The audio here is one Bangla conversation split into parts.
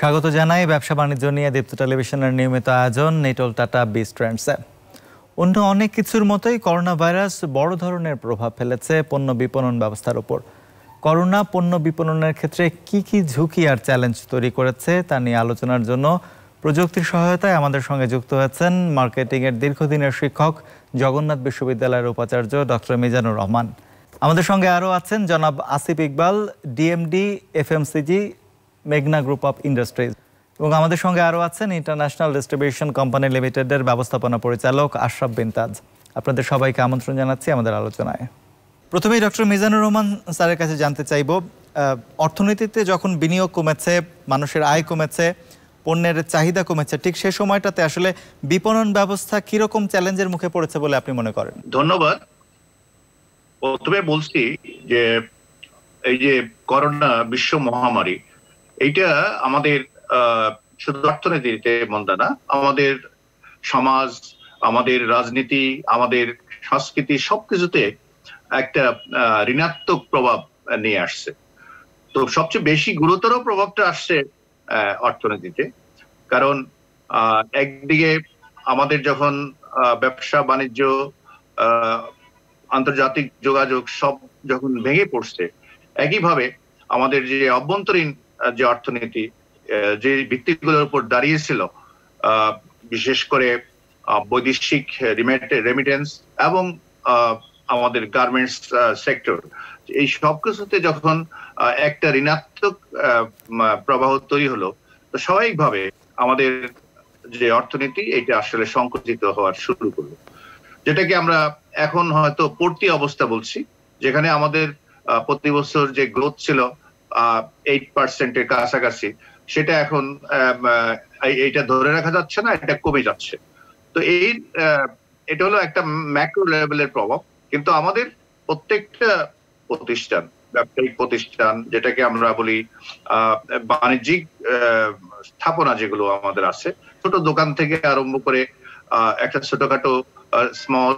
স্বাগত জানাই ব্যবসা বাণিজ্য নিয়ে দীপ্ত টেলিভিশনের নিয়মিত আয়োজন নিটল টাটা বিজ ট্রেন্ডসে। অন্য অনেক কিছুর মতোই করোনা ভাইরাস বড় ধরনের প্রভাব ফেলেছে পণ্য বিপণন ব্যবস্থার উপর। করোনা পণ্য বিপণনের ক্ষেত্রে কি কি ঝুঁকি আর চ্যালেঞ্জ তৈরি করেছে তা নিয়ে আলোচনার জন্য প্রযুক্তির সহায়তায় আমাদের সঙ্গে যুক্ত হয়েছেন মার্কেটিংয়ের দীর্ঘদিনের শিক্ষক, জগন্নাথ বিশ্ববিদ্যালয়ের উপাচার্য ডক্টর মিজানুর রহমান। আমাদের সঙ্গে আরও আছেন জনাব আসিফ ইকবাল, ডিএমডি এফএমসিজি মেঘনা গ্রুপ অফ ইন্ডাস্ট্রিজ, এবং আমাদের সঙ্গে আরও আছেন ইন্টারন্যাশনাল ডিস্ট্রিবিউশন কোম্পানি লিমিটেডের ব্যবস্থাপনা পরিচালক আশরাফ বিন তাজ। আপনাদের সবাইকে আমন্ত্রণ জানাচ্ছি আমাদের আলোচনায়। প্রথমেই ডক্টর মিজানুর রহমান স্যারের কাছে জানতে চাইব, অর্থনীতিতে যখন বিনিয়োগ কমেছে, মানুষের আয় কমেছে, পণ্যের চাহিদা কমেছে, ঠিক সেই সময়টাতে আসলে বিপণন ব্যবস্থা কিরকম চ্যালেঞ্জের মুখে পড়েছে বলে আপনি মনে করেন? ধন্যবাদ। প্রথমে বলছি যে এই যে করোনা বিশ্ব মহামারী, এইটা আমাদের শুধু অর্থনীতিতে মন্দা না, আমাদের সমাজ, আমাদের রাজনীতি, আমাদের সংস্কৃতি সবকিছুতে একটা ঋণাত্মক প্রভাব নিয়ে আসছে। তো সবচেয়ে বেশি গুরুতর প্রভাবটা আসছে অর্থনীতিতে। কারণ একদিকে আমাদের যখন ব্যবসা বাণিজ্য, আন্তর্জাতিক যোগাযোগ সব যখন ভেঙে পড়ছে, একইভাবে আমাদের যে অভ্যন্তরীণ যে অর্থনীতি, যে ভিত্তিগুলোর উপর দাঁড়িয়েছিল, বিশেষ করে বৈদেশিক রেমিটেন্স এবং আমাদের গার্মেন্টস সেক্টর, এই সবকিছুতে যখন একটা ঋণাত্মক প্রবাহ তৈরি হলো, তো স্বাভাবিকভাবে আমাদের যে অর্থনীতি এটা আসলে সংকুচিত হওয়ার শুরু করলো, যেটাকে আমরা এখন হয়তো পড়তি অবস্থা বলছি, যেখানে আমাদের প্রতি বছর যে গ্রোথ ছিল 8% কাছাকাছি, সেটা এখন এইটা ধরে রাখা যাচ্ছে না, এটা কমে যাচ্ছে। তো এটা হলো একটা ম্যাক্রো লেভেলের প্রভাব। কিন্তু আমাদের প্রত্যেকটা প্রতিষ্ঠান, ব্যবসায়িক প্রতিষ্ঠান, যেটাকে আমরা বলি বাণিজ্যিক স্থাপনা, যেগুলো আমাদের আছে, ছোট দোকান থেকে আরম্ভ করে একটা ছোটখাটো স্মল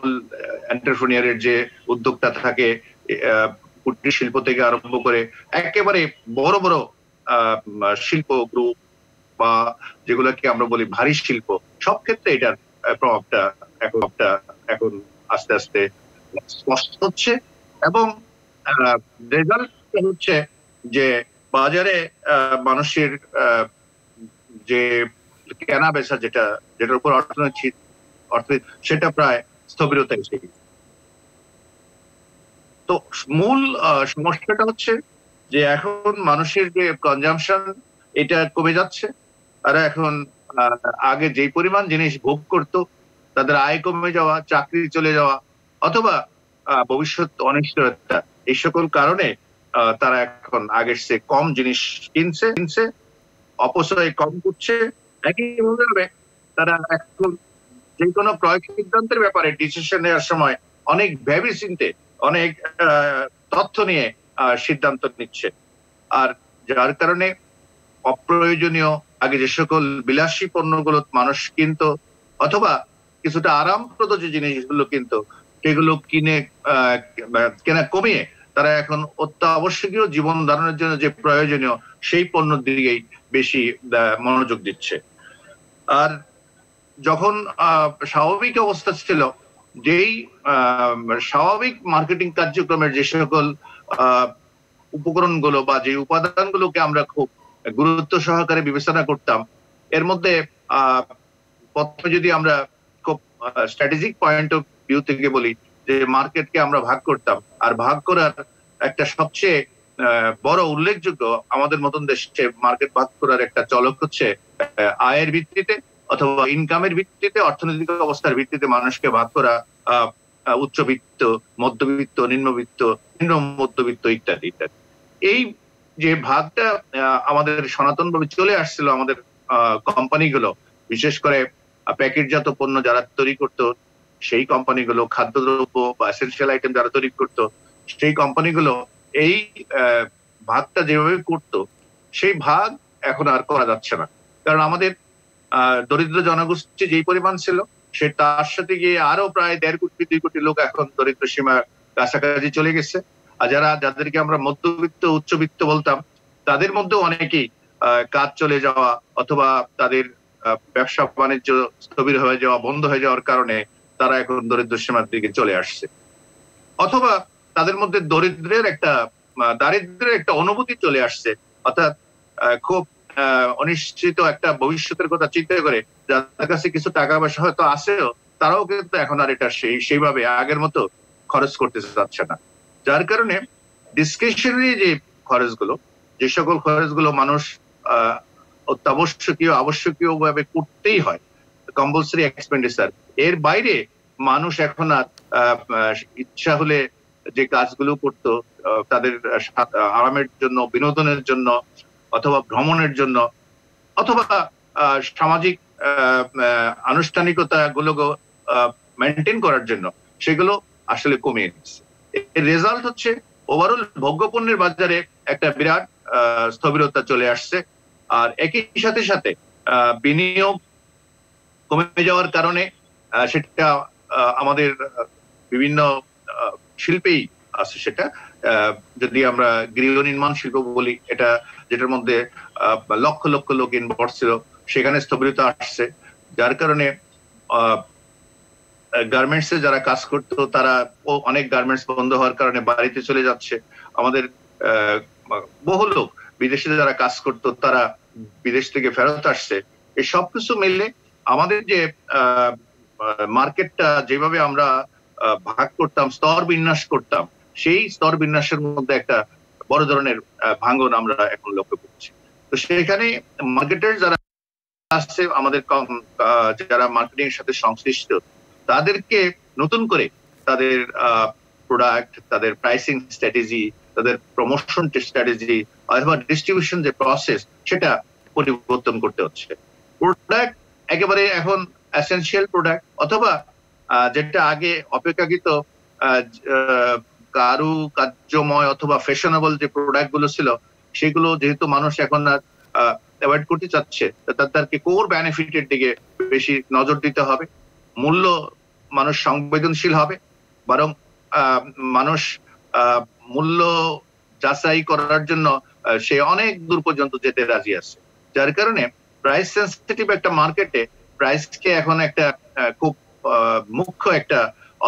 এন্টারপ্রেনিয়ারের যে উদ্যোগটা থাকে, কুটির শিল্প থেকে আরম্ভ করে একেবারে বড় বড় শিল্প গ্রুপ বা যেগুলোকে আমরা বলি ভারী শিল্প, সব ক্ষেত্রে এটার প্রভাবটা এখন আস্তে আস্তে স্পষ্ট হচ্ছে। এবং রেজাল্ট হচ্ছে যে বাজারে মানুষের যে কেনা বেচা, যেটার উপর অর্থনীতি সেটা প্রায় স্থবিরতা এসে গেছে। তো মূল সমস্যাটা হচ্ছে যে এখন মানুষের যে কনজাম্পশন, এটা কমে যাচ্ছে। আর এখন আগে যেই পরিমাণ জিনিস ভোগ করতো, তাদের আয় কমে যাওয়া, চাকরি চলে যাওয়া, অথবা ভবিষ্যৎ অনিশ্চয়তা, এই সকল কারণে তারা এখন আগের চেয়ে কম জিনিস কিনছে, অপচয় কম করছে। একইভাবে তারা এখন যে কোনো ক্রয় সিদ্ধান্তের ব্যাপারে ডিসিশন নেওয়ার সময় অনেক ভেবে চিন্তে, অনেক তথ্য নিয়ে সিদ্ধান্ত নিচ্ছে। আর যার কারণে অপ্রয়োজনীয় আগে যে সকল বিলাসী পণ্যগুলো মানুষ কিনতো, অথবা কিছুটা আরামপ্রদ যে জিনিসগুলো কিনতো, সেগুলো কেনা কমিয়ে তারা এখন অত্যাবশ্যকীয় জীবন ধারণের জন্য যে প্রয়োজনীয় সেই পণ্যের দিকেই বেশি মনোযোগ দিচ্ছে। আর যখন স্বাভাবিক অবস্থা ছিল, যেই স্বাভাবিক মার্কেটিং কার্যক্রমের যে সকল উপকরণগুলো বা যে উপাদানগুলোকে আমরা খুব গুরুত্ব সহকারে বিবেচনা করতাম, এর মধ্যে প্রথমে যদি আমরা খুব স্ট্র্যাটেজিক পয়েন্ট অফ ভিউ থেকে বলি, যে মার্কেটকে আমরা ভাগ করতাম, আর ভাগ করার একটা সবচেয়ে বড় উল্লেখযোগ্য আমাদের মতন দেশে মার্কেট ভাগ করার একটা চলক হচ্ছে আয়ের ভিত্তিতে অথবা ইনকামের ভিত্তিতে, অর্থনৈতিক অবস্থার ভিত্তিতে মানুষকে ভাগ করা, উচ্চবিত্ত, মধ্যবিত্ত, নিম্ন মধ্যবিত্ত ইত্যাদি ইত্যাদি। এই যে ভাগটা আমাদের সনাতনভাবে চলে আসছিল, আমাদের কোম্পানিগুলো, বিশেষ করে প্যাকেটজাত পণ্য যারা তৈরি করতো সেই কোম্পানিগুলো, খাদ্যদ্রব্য বা এসেনশিয়াল আইটেম যারা তৈরি করতো সেই কোম্পানিগুলো, এই ভাগটা যেভাবে করতো, সেই ভাগ এখন আর করা যাচ্ছে না। কারণ আমাদের দরিদ্র জনগোষ্ঠী যেই পরিমাণ ছিল, সে তার সাথে গিয়ে আরো প্রায় 1.5 কোটি 2 কোটি লোক এখন দরিদ্র সীমার কাছাকাছি চলে গেছে। আর যাদেরকে আমরা মধ্যবিত্ত, উচ্চবিত্ত বলতাম, তাদের মধ্যেও অনেকেই কাজ চলে যাওয়া অথবা তাদের ব্যবসা বাণিজ্য স্থবির হয়ে যাওয়া, বন্ধ হয়ে যাওয়ার কারণে তারা এখন দরিদ্র সীমার দিকে চলে আসছে, অথবা তাদের মধ্যে দারিদ্র্যের একটা অনুভূতি চলে আসছে, অর্থাৎ খুব অনিশ্চিত একটা ভবিষ্যতের কথা চিন্তা করে যাদের কাছে কিছু টাকা পয়সা হয়তো আসেও, তারাও কিন্তু এখন আর এটা সেইভাবে আগের মতো খরচ করতে চাচ্ছে না। যার কারণে ডিসক্রিশনারি যে খরচগুলো, যে সকল খরচগুলো মানুষ আবশ্যকীয় ভাবে করতেই হয়, কম্পালসারি এক্সপেন্ডিচার, এর বাইরে মানুষ এখন আর ইচ্ছা হলে যে কাজগুলো করতো তাদের আরামের জন্য, বিনোদনের জন্য, অথবা ভ্রমণের জন্য, অথবা সামাজিক আনুষ্ঠানিকতা গুলো মেনটেন করার জন্য, সেগুলো আসলে কমিয়ে দিচ্ছে। এর রেজাল্ট হচ্ছে ওভারঅল ভোগ্যপণ্যের বাজারে একটা বিরাট স্থবিরতা চলে আসছে। আর একই সাথে বিনিয়োগ কমে যাওয়ার কারণে সেটা আমাদের বিভিন্ন শিল্পেই আছে। সেটা যদি আমরা গৃহ নির্মাণ শিল্প বলি, এটা যেটার মধ্যে লক্ষ লক্ষ লোক ইনভলভ ছিল, সেখানে স্থবিরতা আসছে। যার কারণে গার্মেন্টসে যারা কাজ করতো তারা অনেক গার্মেন্টস বন্ধ হওয়ার কারণে বাড়িতে চলে যাচ্ছে। আমাদের বহু লোক বিদেশে যারা কাজ করতো তারা বিদেশ থেকে ফেরত আসছে। এই সবকিছু মিলে আমাদের যে মার্কেটটা যেভাবে আমরা ভাগ করতাম, স্তর বিন্যাস করতাম, সেই স্তর বিন্যাসের মধ্যে একটা বড় ধরনের ভাঙন আমরা এখন লক্ষ্য করছি। তো সেখানে মার্কেটার যারা আসছে, আমাদের যারা মার্কেটিং এর সাথে সংশ্লিষ্ট, তাদেরকে নতুন করে তাদের প্রোডাক্ট, তাদের প্রাইসিং স্ট্র্যাটেজি, তাদের প্রমোশন স্ট্র্যাটেজি অথবা ডিস্ট্রিবিউশন যে প্রসেস, সেটা পরিবর্তন করতে হচ্ছে। প্রোডাক্ট একেবারে এখন এসেনশিয়াল প্রোডাক্ট, অথবা যেটা আগে অপেক্ষাকৃত কারুকার্যময় অথবা ফ্যাশনেবল যে প্রোডাক্ট গুলো ছিল, সেগুলো যেহেতু মানুষ এখন অ্যাভয়েড করতে চাচ্ছে, তাদেরকে কোর বেনিফিটের দিকে বেশি নজর দিতে হবে। মূল্য মানুষ সংবেদনশীল হবে, বরং মানুষ মূল্য যাচাই করার জন্য সে অনেক দূর পর্যন্ত যেতে রাজি আছে। যার কারণে প্রাইস সেন্সিটিভ একটা মার্কেটে প্রাইসকে এখন একটা খুব মুখ্য একটা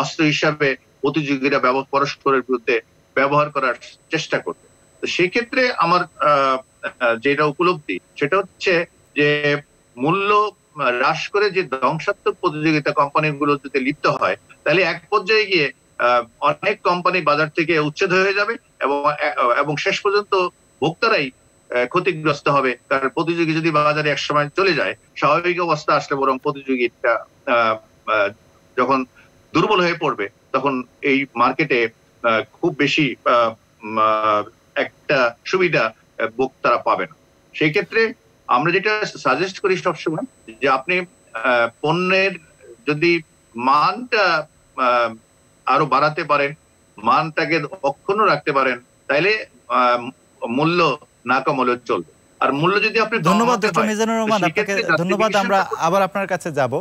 অস্ত্র হিসাবে প্রতিযোগীরা পরস্পরের বিরুদ্ধে ব্যবহার করার চেষ্টা করবে। তো সেই ক্ষেত্রে আমার যেটা উপলব্ধি, সেটা হচ্ছে যে মূল্য হ্রাস করে যে ধ্বংসাত্মক প্রতিযোগিতা কোম্পানিগুলো যদি লিপ্ত হয়, তাহলে এক পর্যায়ে গিয়ে অনেক কোম্পানি বাজার থেকে উচ্ছেদ হয়ে যাবে এবং শেষ পর্যন্ত ভোক্তারাই ক্ষতিগ্রস্ত হবে। কারণ প্রতিযোগী যদি বাজারে একসময় চলে যায়, স্বাভাবিক অবস্থা আসলে বরং প্রতিযোগিতা যখন দুর্বল হয়ে পড়বে, তখন এই মার্কেটে খুব বেশি একটা সুবিধা ভোক্তারা পাবে না। সেই ক্ষেত্রে আমরা যেটা সাজেস্ট করি সবসময়, যে আপনি পণ্যের যদি মানটা আরো বাড়াতে পারেন, মানটাকে অক্ষুণ্ণ রাখতে পারেন, তাইলে মূল্য না কমালেও চলবে। আর মূল্য যদি আপনি ধন্যবাদ ডক্টর মিজানুর রহমান, আপনাকে ধন্যবাদ। আমরা আবার আপনার কাছে যাব।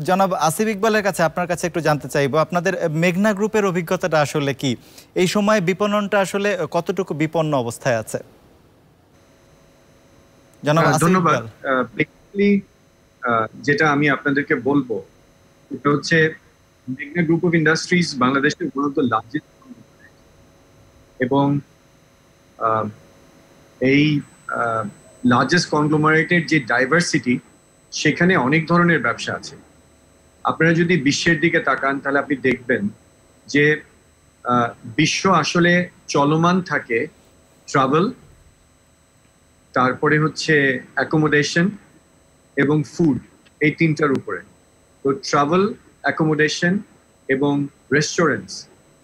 জনাব আসিফ ইকবালের কাছে আপনার কাছে একটু জানতে চাইবো, আপনাদের মেঘনা গ্রুপের অভিজ্ঞতাটা আসলে কি? এই সময় বিপণনটা আসলে কতটুকু বিপন্ন অবস্থায় আছে? জনাব আসিফ ইকবাল। যেটা আমি আপনাদেরকে বলবো, এটা হচ্ছে মেঘনা গ্রুপ অফ ইন্ডাস্ট্রিজ বাংলাদেশের ওয়ান অফ দ্য লার্জেস্ট, এবং এই লার্জেস্ট কনগ্লোমারেটের যে ডাইভার্সিটি, সেখানে অনেক ধরনের ব্যবসা আছে। আপনারা যদি বিশ্বের দিকে তাকান, তাহলে আপনি দেখবেন যে বিশ্ব আসলে চলমান থাকে ট্রাভেল, তারপরে হচ্ছে অ্যাকোমোডেশন এবং ফুড, এই তিনটার উপরে। তো ট্রাভেল, অ্যাকোমোডেশন এবং রেস্টুরেন্টস,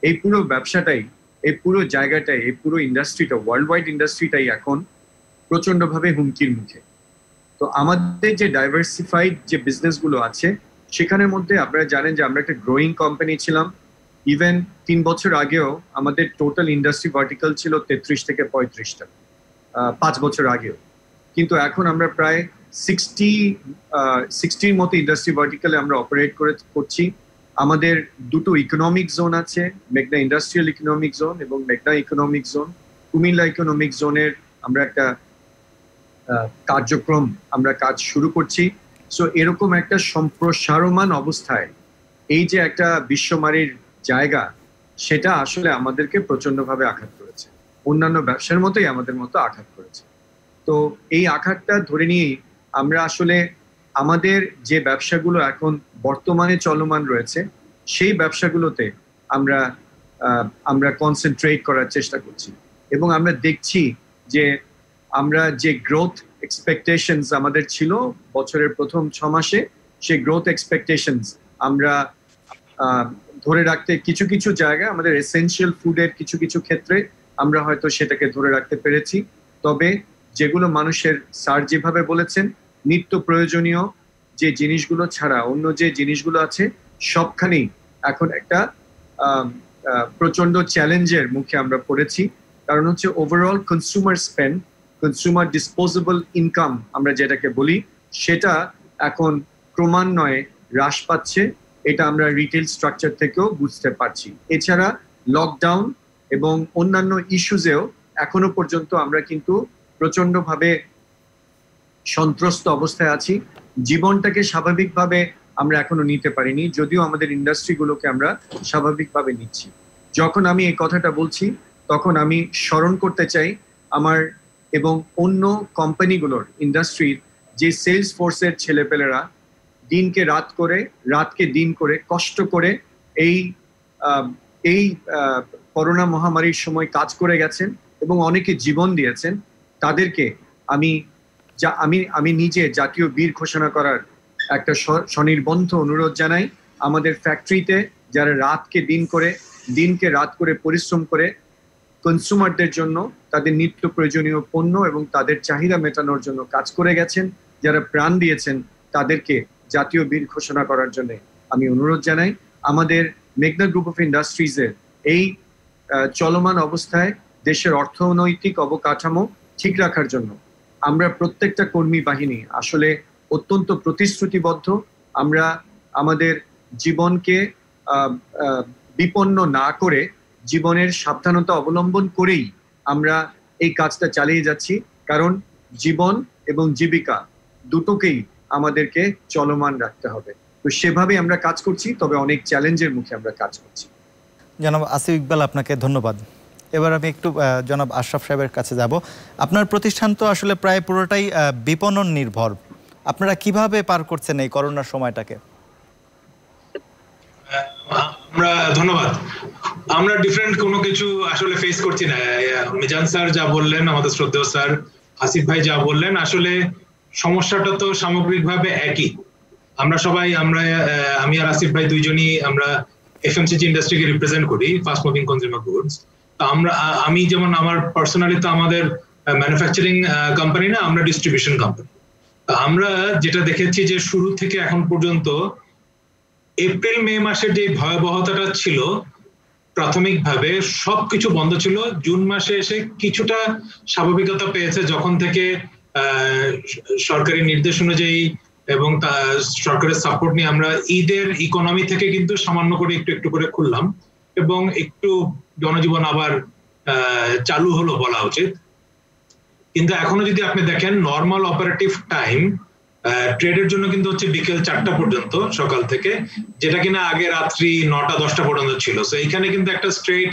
এই পুরো ব্যবসাটাই, এই পুরো জায়গাটাই, এই পুরো ইন্ডাস্ট্রিটা, ওয়ার্ল্ড ওয়াইড ইন্ডাস্ট্রিটাই এখন প্রচন্ডভাবে হুমকির মুখে। তো আমাদের যে ডাইভার্সিফাইড যে বিজনেসগুলো আছে, সেখানের মধ্যে আপনারা জানেন যে আমরা একটা গ্রোয়িং কোম্পানি ছিলাম। ইভেন 3 বছর আগেও আমাদের টোটাল ইন্ডাস্ট্রি ভার্টিক্যাল ছিল 33 থেকে 35টা, 5 বছর আগেও। কিন্তু এখন আমরা প্রায় 60-র মতো ইন্ডাস্ট্রি ভার্টিক্যালে আমরা অপারেট করছি। আমাদের দুটো ইকোনমিক জোন আছে, মেঘনা ইন্ডাস্ট্রিয়াল ইকোনমিক জোন এবং মেঘনা ইকোনমিক জোন। কুমিল্লা ইকোনমিক জোনের আমরা একটা কার্যক্রম আমরা কাজ শুরু করছি। সো এরকম একটা সম্প্রসারমান অবস্থায় এই যে একটা বিশ্বমারীর জায়গা, সেটা আসলে আমাদেরকে প্রচন্ডভাবে আঘাত করেছে, অন্যান্য ব্যবসার মতোই আমাদের মতো আঘাত করেছে। তো এই আঘাতটা ধরে নিয়েই আমরা আসলে আমাদের যে ব্যবসাগুলো এখন বর্তমানে চলমান রয়েছে সেই ব্যবসাগুলোতে আমরা কনসেন্ট্রেট করার চেষ্টা করছি, এবং আমরা দেখছি যে আমরা যে গ্রোথ এক্সপেকটেশনস আমাদের ছিল বছরের প্রথম 6 মাসে, সেই গ্রোথ এক্সপেকটেশনস আমরা ধরে রাখতে কিছু কিছু জায়গায় আমাদের এসেনশিয়াল ফুডের কিছু কিছু ক্ষেত্রে আমরা হয়তো সেটাকে ধরে রাখতে পেরেছি। তবে যেগুলো মানুষের স্যার যেভাবে বলেছেন, নিত্য প্রয়োজনীয় যে জিনিসগুলো ছাড়া অন্য যে জিনিসগুলো আছে সবখানেই এখন একটা প্রচন্ড চ্যালেঞ্জের মুখে আমরা পড়েছি। কারণ হচ্ছে overall consumer spend, consumer disposable income আমরা যেটাকে বলি, সেটা এখন ক্রমান্বয়ে হ্রাস পাচ্ছে। এটা আমরা রিটেল স্ট্রাকচার থেকেও বুঝতে পারছি। এছাড়া লকডাউন এবং অন্যান্য ইস্যুজেও এখনো পর্যন্ত আমরা কিন্তু প্রচন্ডভাবে সন্ত্রস্ত অবস্থায় আছি। জীবনটাকে স্বাভাবিকভাবে আমরা এখনো নিতে পারিনি, যদিও আমাদের ইন্ডাস্ট্রিগুলোকে আমরা স্বাভাবিকভাবে নিচ্ছি। যখন আমি এই কথাটা বলছি তখন আমি স্মরণ করতে চাই আমার এবং অন্য কোম্পানিগুলোর ইন্ডাস্ট্রির যে সেলস ফোর্সের ছেলেপেলেরা দিনকে রাত করে, রাতকে দিন করে কষ্ট করে এই করোনা মহামারীর সময় কাজ করে গেছেন এবং অনেকে জীবন দিয়েছেন। তাদেরকে আমি নিজে জাতীয় বীর ঘোষণা করার একটা স্বনির্বন্ধ অনুরোধ জানাই। আমাদের ফ্যাক্টরিতে যারা রাতকে দিন করে, দিনকে রাত করে পরিশ্রম করে কনজিউমারদের জন্য তাদের নিত্য প্রয়োজনীয় পণ্য এবং তাদের চাহিদা মেটানোর জন্য কাজ করে গেছেন, যারা প্রাণ দিয়েছেন, তাদেরকে জাতীয় বীর ঘোষণা করার জন্য আমি অনুরোধ জানাই। আমাদের মেঘনা গ্রুপ অফ ইন্ডাস্ট্রিজের এই চলমান অবস্থায় দেশের অর্থনৈতিক অবকাঠামো ঠিক রাখার জন্য আমরা প্রত্যেকটা কর্মী বাহিনী আসলে অত্যন্ত প্রতিশ্রুতিবদ্ধ। আমরা আমাদের জীবনকে বিপন্ন না করে, জীবনের সাবধানতা অবলম্বন করেই আমরা এই কাজটা চালিয়ে যাচ্ছি। কারণ জীবন এবং জীবিকা দুটোকেই আমাদেরকে চলমান রাখতে হবে। তো সেভাবে আমরা কাজ করছি, তবে অনেক চ্যালেঞ্জের মুখে আমরা কাজ করছি। জনাব আসিফ ইকবাল, আপনাকে ধন্যবাদ। এবার আমি একটু জনাব আশরাফ সাহেবের কাছে যাব। আপনার প্রতিষ্ঠান তো আসলে প্রায় পুরোটাই বিপণন নির্ভর, আপনারা কিভাবে পার করছেন এই করোনার সময়টাকে? ধন্যবাদ। আমরা ডিফারেন্ট কোনো কিছু আসলে ফেস করছি না। মিজান স্যার যা বললেন, আমাদের শ্রদ্ধেয় স্যার আসিফ ভাই যা বললেন, আসলে সমস্যাটা তো সামগ্রিকভাবে একই। আমরা সবাই আমি আর আসিফ ভাই দুইজনই আমরা এফএমসিজি ইন্ডাস্ট্রিকে রিপ্রেজেন্ট করি, ফাস্ট মুভিং কনজিউমার গুডস। তো আমি যেমন আমার পার্সোনালি তো আমাদের ম্যানুফ্যাকচারিং কোম্পানি না, আমরা ডিস্ট্রিবিউশন কোম্পানি। আমরা যেটা দেখেছি যে শুরু থেকে এখন পর্যন্ত এপ্রিল মে মাসের যে ভয়াবহতাটা ছিল, প্রাথমিকভাবে সবকিছু বন্ধ ছিল। জুন মাসে এসে কিছুটা স্বাভাবিকতা পেয়েছে, যখন থেকে সরকারি নির্দেশ অনুযায়ী এবং সরকারের সাপোর্ট নিয়ে আমরা ঈদের ইকোনমি থেকে কিন্তু সামান্য করে একটু একটু করে খুললাম এবং একটু জনজীবন আবার চালু হলো বলা উচিত। কিন্তু এখনো যদি আপনি দেখেন নর্মাল অপারেটিভ টাইম ট্রেডের জন্য কিন্তু হচ্ছে বিকেল 4টা পর্যন্ত সকাল থেকে, যেটা কিনা আগে রাত্রি 9টা-10টা পর্যন্ত ছিল। সো এখানে কিন্তু একটা স্ট্রেট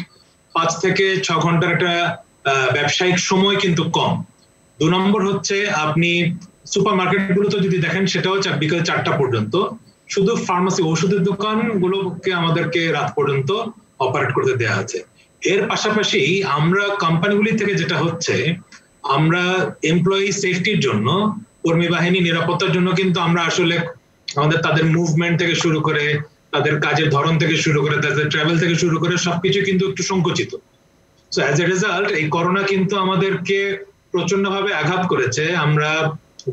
5 থেকে 6 ঘন্টার একটা ব্যবসায়িক সময় কিন্তু কম। 2 নম্বর হচ্ছে আপনি সুপার মার্কেট গুলোতে যদি দেখেন, সেটাও বিকেল 4টা পর্যন্ত। শুধু ফার্মাসি ওষুধের দোকান গুলোকে আমাদেরকে রাত পর্যন্ত অপারেট করতে দেওয়া আছে। এর পাশাপাশি আমরা কোম্পানিগুলি থেকে যেটা হচ্ছে, আমরা এমপ্লয়ি সেফটির জন্য, কর্মী বাহিনী নিরাপত্তার জন্য কিন্তু আমরা আসলে তাদের মুভমেন্ট থেকে শুরু করে, তাদের কাজের ধরন থেকে শুরু করে, তাদের ট্রাভেল থেকে শুরু করে সবকিছু কিন্তু একটু সংকুচিত। সো অ্যাজ এ রেজাল্ট এই করোনা কিন্তু আমাদেরকে প্রচন্ডভাবে আঘাত করেছে। আমরা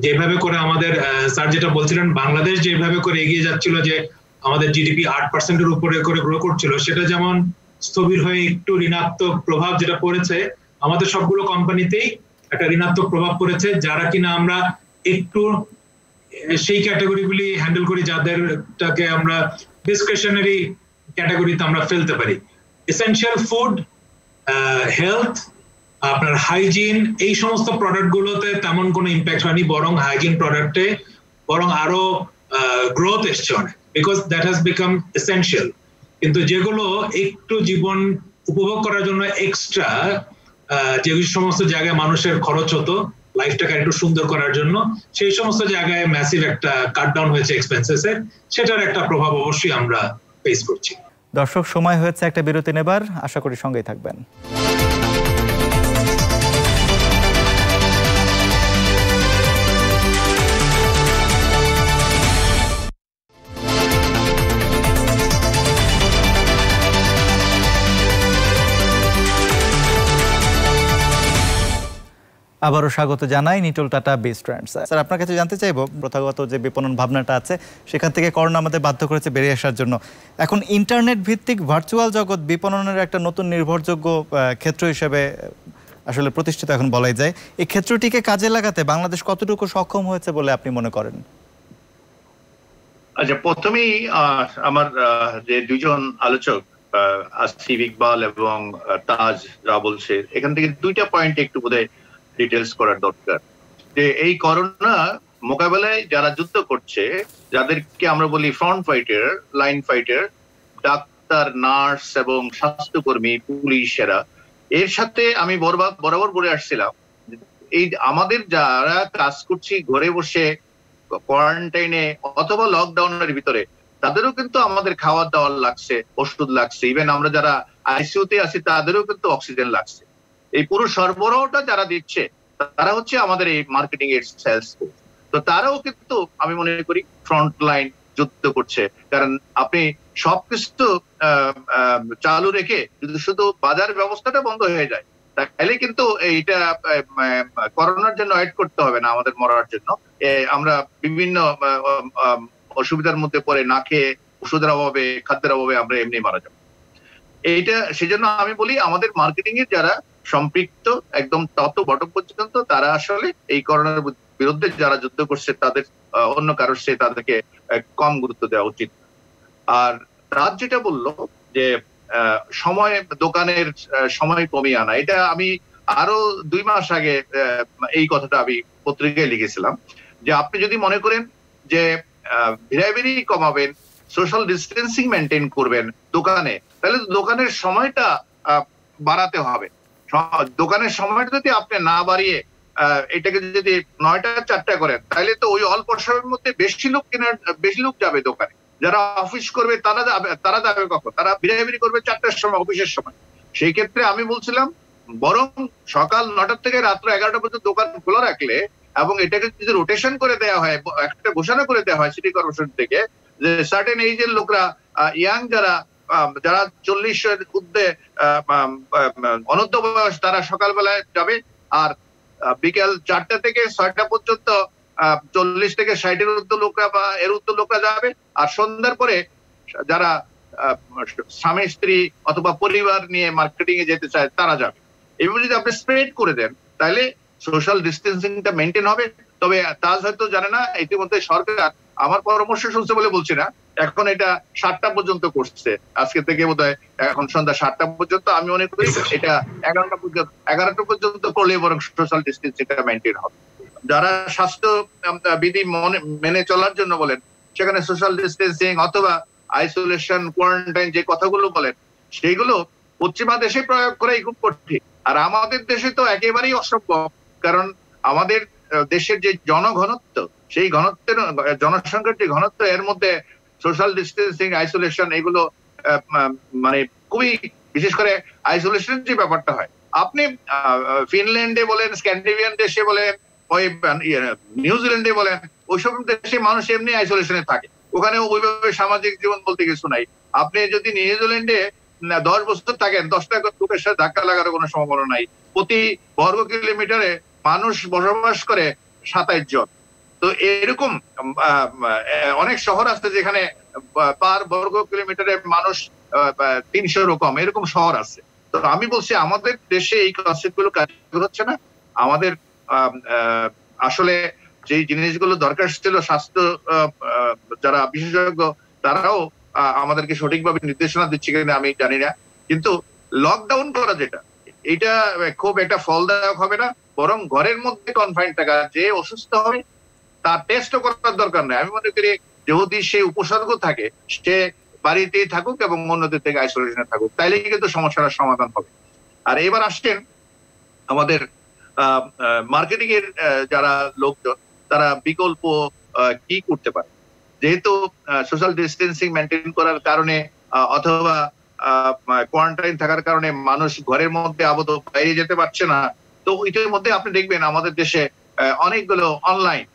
যেভাবে করে আমাদের স্যার যেটা বলছিলেন, বাংলাদেশ যেভাবে করে এগিয়ে যাচ্ছিল, যে আমাদের জিডিপি 8%-এর উপরে করে গ্রো করছিল, সেটা যেমন স্থবির হয়ে একটু ঋণাত্মক প্রভাব যেটা পড়েছে, আমাদের সবগুলো কোম্পানিতেই একটা ঋণাত্মক প্রভাব পড়েছে। যারা কিনা আমরা একটু সেই ক্যাটাগরিগুলি হ্যান্ডেল করি, যাদেরটাকে আমরা ডিসক্রিশনারি ক্যাটাগরিতে আমরা ফেলতে পারি। এসেনশিয়াল ফুড, হেলথ আপনার হাইজিন, এই সমস্ত প্রোডাক্ট গুলোতে তেমন কোনো ইম্প্যাক্ট হয়নি, বরং হাইজিন প্রোডাক্টে বরং আরো গ্রোথ এসছে অনেক, because that has become essential. কিন্তু যেগুলো একটু জীবন উপভোগ করার জন্য এক্সট্রা যে সমস্ত জায়গায় মানুষের খরচ হতো লাইফটাকে একটু সুন্দর করার জন্য, সেই সমস্ত জায়গায় ম্যাসিভ একটা কাট ডাউন হয়েছে এক্সপেন্সেসের, সেটার একটা প্রভাব অবশ্যই আমরা ফেস করছি। দর্শক, সময় হয়েছে একটা বিরতি নেবার, আশা করি সঙ্গেই থাকবেন। আবারও স্বাগত জানাই নিটোল টাটা বেস ট্রেন্ডস। স্যার, আপনার কাছে জানতে চাইবো, প্রথাগত যে বিপণন ভাবনাটা আছে সেখান থেকে করোনা আমাদের বাধ্য করেছে বেরিয়ে আসার জন্য। এখন ইন্টারনেট ভিত্তিক ভার্চুয়াল জগৎ বিপণনের একটা নতুন নির্ভরযোগ্য ক্ষেত্র হিসেবে আসলে প্রতিষ্ঠিত এখন বলাই যায়। এই ক্ষেত্রটিকে কাজে লাগাতে বাংলাদেশ কতটুকু সক্ষম হয়েছে বলে আপনি মনে করেন? আচ্ছা, প্রথমেই আমার যে দুইজন আলোচক আসিফ ইকবাল এবং তাজ যা বলছে, এখান থেকে দুইটা পয়েন্ট একটু বোধহয় ডিটেলস করার দরকার। যে এই করোনা মোকাবেলায় যারা যুদ্ধ করছে, যাদেরকে আমরা বলি front fighter, line fighter, doctor, nurse এবং স্বাস্থ্যকর্মী, পুলিশেরা, এর সাথে আমি বরাবর বলে আসছিলাম, এই আমাদের যারা কাজ করছি ঘরে বসে কোয়ারেন্টাইনে অথবা লকডাউনের ভিতরে, তাদেরও কিন্তু আমাদের খাওয়ার দাওয়ার লাগছে, ওষুধ লাগছে, ইভেন আমরা যারা আইসিইউতে আছি তাদেরও কিন্তু অক্সিজেন লাগছে। এই পুরো সরবরাহটা যারা দিচ্ছে তারা হচ্ছে আমাদের এই মার্কেটিং এর সেলস ফোর্স। তো তারাও কিন্তু আমি মনে করি ফ্রন্ট লাইন যুদ্ধ করছে। কারণ আপনি সবকিছু চালু রেখে যদি শুধু বাজার ব্যবস্থাটা বন্ধ হয়ে যায়, তাহলে কিন্তু এইটা করোনার জন্য ওয়েট করতে হবে না আমাদের মরার জন্য। আমরা বিভিন্ন অসুবিধার মধ্যে পড়ে না খেয়ে, ওষুধের অভাবে, খাদ্যের অভাবে আমরা এমনি মারা যাবো। এইটা সেজন্য আমি বলি আমাদের মার্কেটিং এর যারা সম্পৃক্ত একদম তত বটম পর্যন্ত, তারা আসলে এই করোনার বিরুদ্ধে যারা যুদ্ধ করছে তাদের অন্য কারোর সে তাদেরকে কম গুরুত্ব দেওয়া উচিত। আর রাজ যেটা বললো যে সময়, দোকানের সময় কমিয়ে আনা, এটা আমি আরো 2 মাস আগে এই কথাটা আমি পত্রিকায় লিখেছিলাম যে আপনি যদি মনে করেন যে ভিড়াভিড়ি কমাবেন, সোশ্যাল ডিস্টেন্সিং মেনটেন করবেন দোকানে, তাহলে দোকানের সময়টা বাড়াতে হবে। দোকানের সময়টা যদি আপনি না বাড়িয়ে এটাকে যদি 9টা 4টা করেন, তাহলে তো ওই অল্প সময়ের মধ্যে বেশি লোক যাবে দোকানে। যারা অফিস করবে তারা যাবে কখন? তারা ভিড়াভিড়ি করবে 4টার সময়, অফিসের সময়। সেই ক্ষেত্রে আমি বলছিলাম বরং সকাল 9টা থেকে রাত্র 11টা পর্যন্ত দোকান খোলা রাখলে, এবং এটাকে যদি রোটেশন করে দেওয়া হয়, একটা ঘোষণা করে দেওয়া হয় সিটি কর্পোরেশন থেকে যে সার্টেন এইজের লোকরা, ইয়াং যারা 40-এর ঊর্ধ্বে অনূর্ধ্ব বয়স, তারা সকালবেলায় যাবে, আর বিকেল 4টা থেকে 6টা পর্যন্ত 40 থেকে 60-এর ঊর্ধ্ব লোকরা বা এর ঊর্ধ্ব লোকরা যাবে, আর সন্ধ্যার পরে যারা স্বামী স্ত্রী অথবা পরিবার নিয়ে মার্কেটিং এ যেতে চায় তারা যাবে। এভাবে যদি আপনি স্প্রেড করে দেন, তাহলে সোশ্যাল ডিস্টেন্সিংটা মেনটেন হবে। তবে তাজ হয়তো জানে না, ইতিমধ্যে সরকার আমার পরামর্শ শুনছে বলে বলছি না, এখন এটা 7টা পর্যন্ত করছে, আজকে থেকে বোধহয় এখন সন্ধ্যা 7টা পর্যন্ত। আমি মনে করি এটা 11টা পর্যন্ত করলে বরং সোশ্যাল ডিস্টেন্সিংটা মেনটেন হবে। যারা স্বাস্থ্য বিধি মেনে চলার জন্য বলেন, সেখানে সোশ্যাল ডিস্টেন্সিং অথবা আইসোলেশন, কোয়ারেন্টাইন যে কথাগুলো বলেন, সেইগুলো পশ্চিমা দেশে প্রয়োগ করাই খুব কঠিন। আর আমাদের দেশে তো একেবারেই অসম্ভব, কারণ আমাদের দেশের যে জনঘনত্ব, সেই ঘনত্বের, জনসংখ্যার যে ঘনত্ব, এর মধ্যে সোশ্যাল ডিস্টেন্সিং, আইসোলেশন এগুলো মানে খুবই, বিশেষ করে আইসোলেশন যে ব্যাপারটা হয়, আপনি ফিনল্যান্ডে বলেন, স্ক্যান্ডিনেভিয়ান দেশে বলেন, ওই নিউজিল্যান্ডে বলেন, ওইসব দেশে মানুষ এমনি আইসোলেশনে থাকে, ওখানে ওইভাবে সামাজিক জীবন বলতে কিছু নাই। আপনি যদি নিউজিল্যান্ডে 10 বছর থাকেন, 10টা লোকের সাথে ধাক্কা লাগার কোনো সম্ভাবনা নাই। প্রতি বর্গ কিলোমিটারে মানুষ বসবাস করে 27 জন। তো এরকম অনেক শহর আছে যেখানে পার বর্গ কিলোমিটারে মানুষ 300 এরকম শহর আছে। তো আমি বলছি আমাদের দেশে এই কনসেপ্ট গুলো কার্যকর হচ্ছে না। আমাদের আসলে যে জিনিসগুলো দরকার ছিল, স্বাস্থ্য যারা বিশেষজ্ঞ তারাও আমাদেরকে সঠিকভাবে নির্দেশনা দিচ্ছে কিনা আমি জানি না, কিন্তু লকডাউন করা যেটা, এটা খুব একটা ফলদায়ক হবে না, বরং ঘরের মধ্যে কনফাইন থাকা। যে অসুস্থ হবে তার টেস্টও করার দরকার নেই। আমি মনে করি যদি সে উপসর্গ থাকে সে বাড়িতেই থাকুক এবং অন্যদের থেকে আইসোলেশনে থাকুক, তাইলে কিন্তু সমস্যার সমাধান হবে। আর এবার আসছেন আমাদের মার্কেটিং এর যারা লোকজন, তারা বিকল্প কি করতে পারে। যেহেতু সোশ্যাল ডিস্টেন্সিং মেনটেন করার কারণে অথবা কোয়ারেন্টাইন থাকার কারণে মানুষ ঘরের মধ্যে আবদ্ধ, বাইরে যেতে পারছে না, তো এটার মধ্যে আপনি দেখবেন আমাদের দেশে অনেকগুলো অনলাইন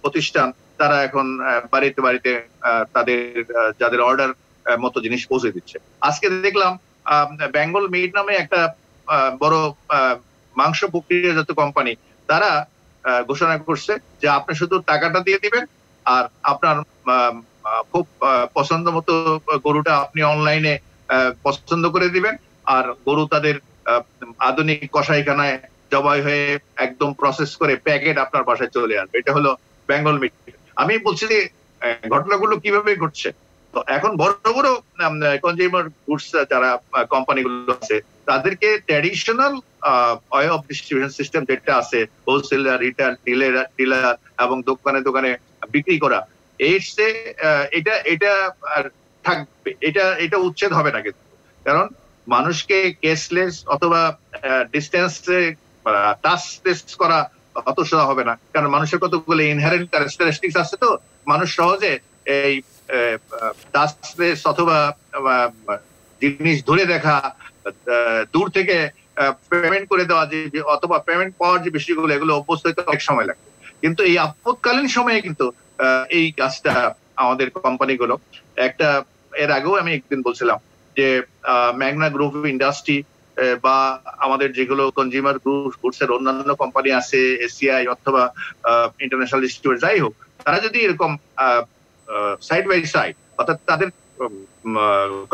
প্রতিষ্ঠান তারা এখন বাড়িতে বাড়িতে তাদের যাদের অর্ডার মতো জিনিস পৌঁছে দিচ্ছে। আজকে দেখলাম বেঙ্গল মিট নামে একটা বড় মাংস প্রক্রিয়াজাত কোম্পানি, তারা ঘোষণা করছে যে আপনি শুধু টাকাটা দিয়ে দিবেন আর আপনার খুব পছন্দ মতো গরুটা আপনি অনলাইনে পছন্দ করে দিবেন, আর গরু তাদের আধুনিক কসাইখানায় জবাই হয়ে একদম প্রসেস করে প্যাকেট আপনার বাসায় চলে আসবে। এটা হলো বেঙ্গল মিট। আমি বলছি যে ঘটনাগুলো কিভাবে ঘটছে। তো এখন বড় বড় কনজিউমার গুডস যারা কোম্পানিগুলো আছে, তাদেরকে traditional way of distribution system যেটা আছে, হোলসেলার, রিটেল, ডিলার এবং দোকানে দোকানে বিক্রি করা, এটা থাকবে, এটা উচ্ছেদ হবে না কিন্তু। কারণ মানুষকে কেসলেস অথবা ডিস্টেন্সে টাচ টেস্ট করা অত সোজা হবে না, কারণ মানুষের কতগুলো ইনহেরেন্ট ক্যারেক্টারিস্টিক্স আছে। তো মানুষ সহজে এই টাচলেস অথবা জিনিস ধরে দেখা, দূর থেকে পেমেন্ট করে দেওয়া যে অথবা পেমেন্ট পাওয়ার যে বিষয়গুলো, এগুলো অভ্যস্ত হতে অনেক সময় লাগবে। কিন্তু এই আপৎকালীন সময়ে কিন্তু এই কাজটা আমাদের কোম্পানিগুলো একটা, এর আগেও আমি একদিন বলছিলাম যে ম্যাগনা গ্রুপ অফ ইন্ডাস্ট্রি বা আমাদের যেগুলো কনজিউমার গুডস এর অন্যান্য কোম্পানি আছে, এসিআই অথবা ইন্টারন্যাশনাল ডিস্ট্রিবিউটর, যাই হোক, তারা যদি এরকম সাইড বাই সাইড, অর্থাৎ তাদের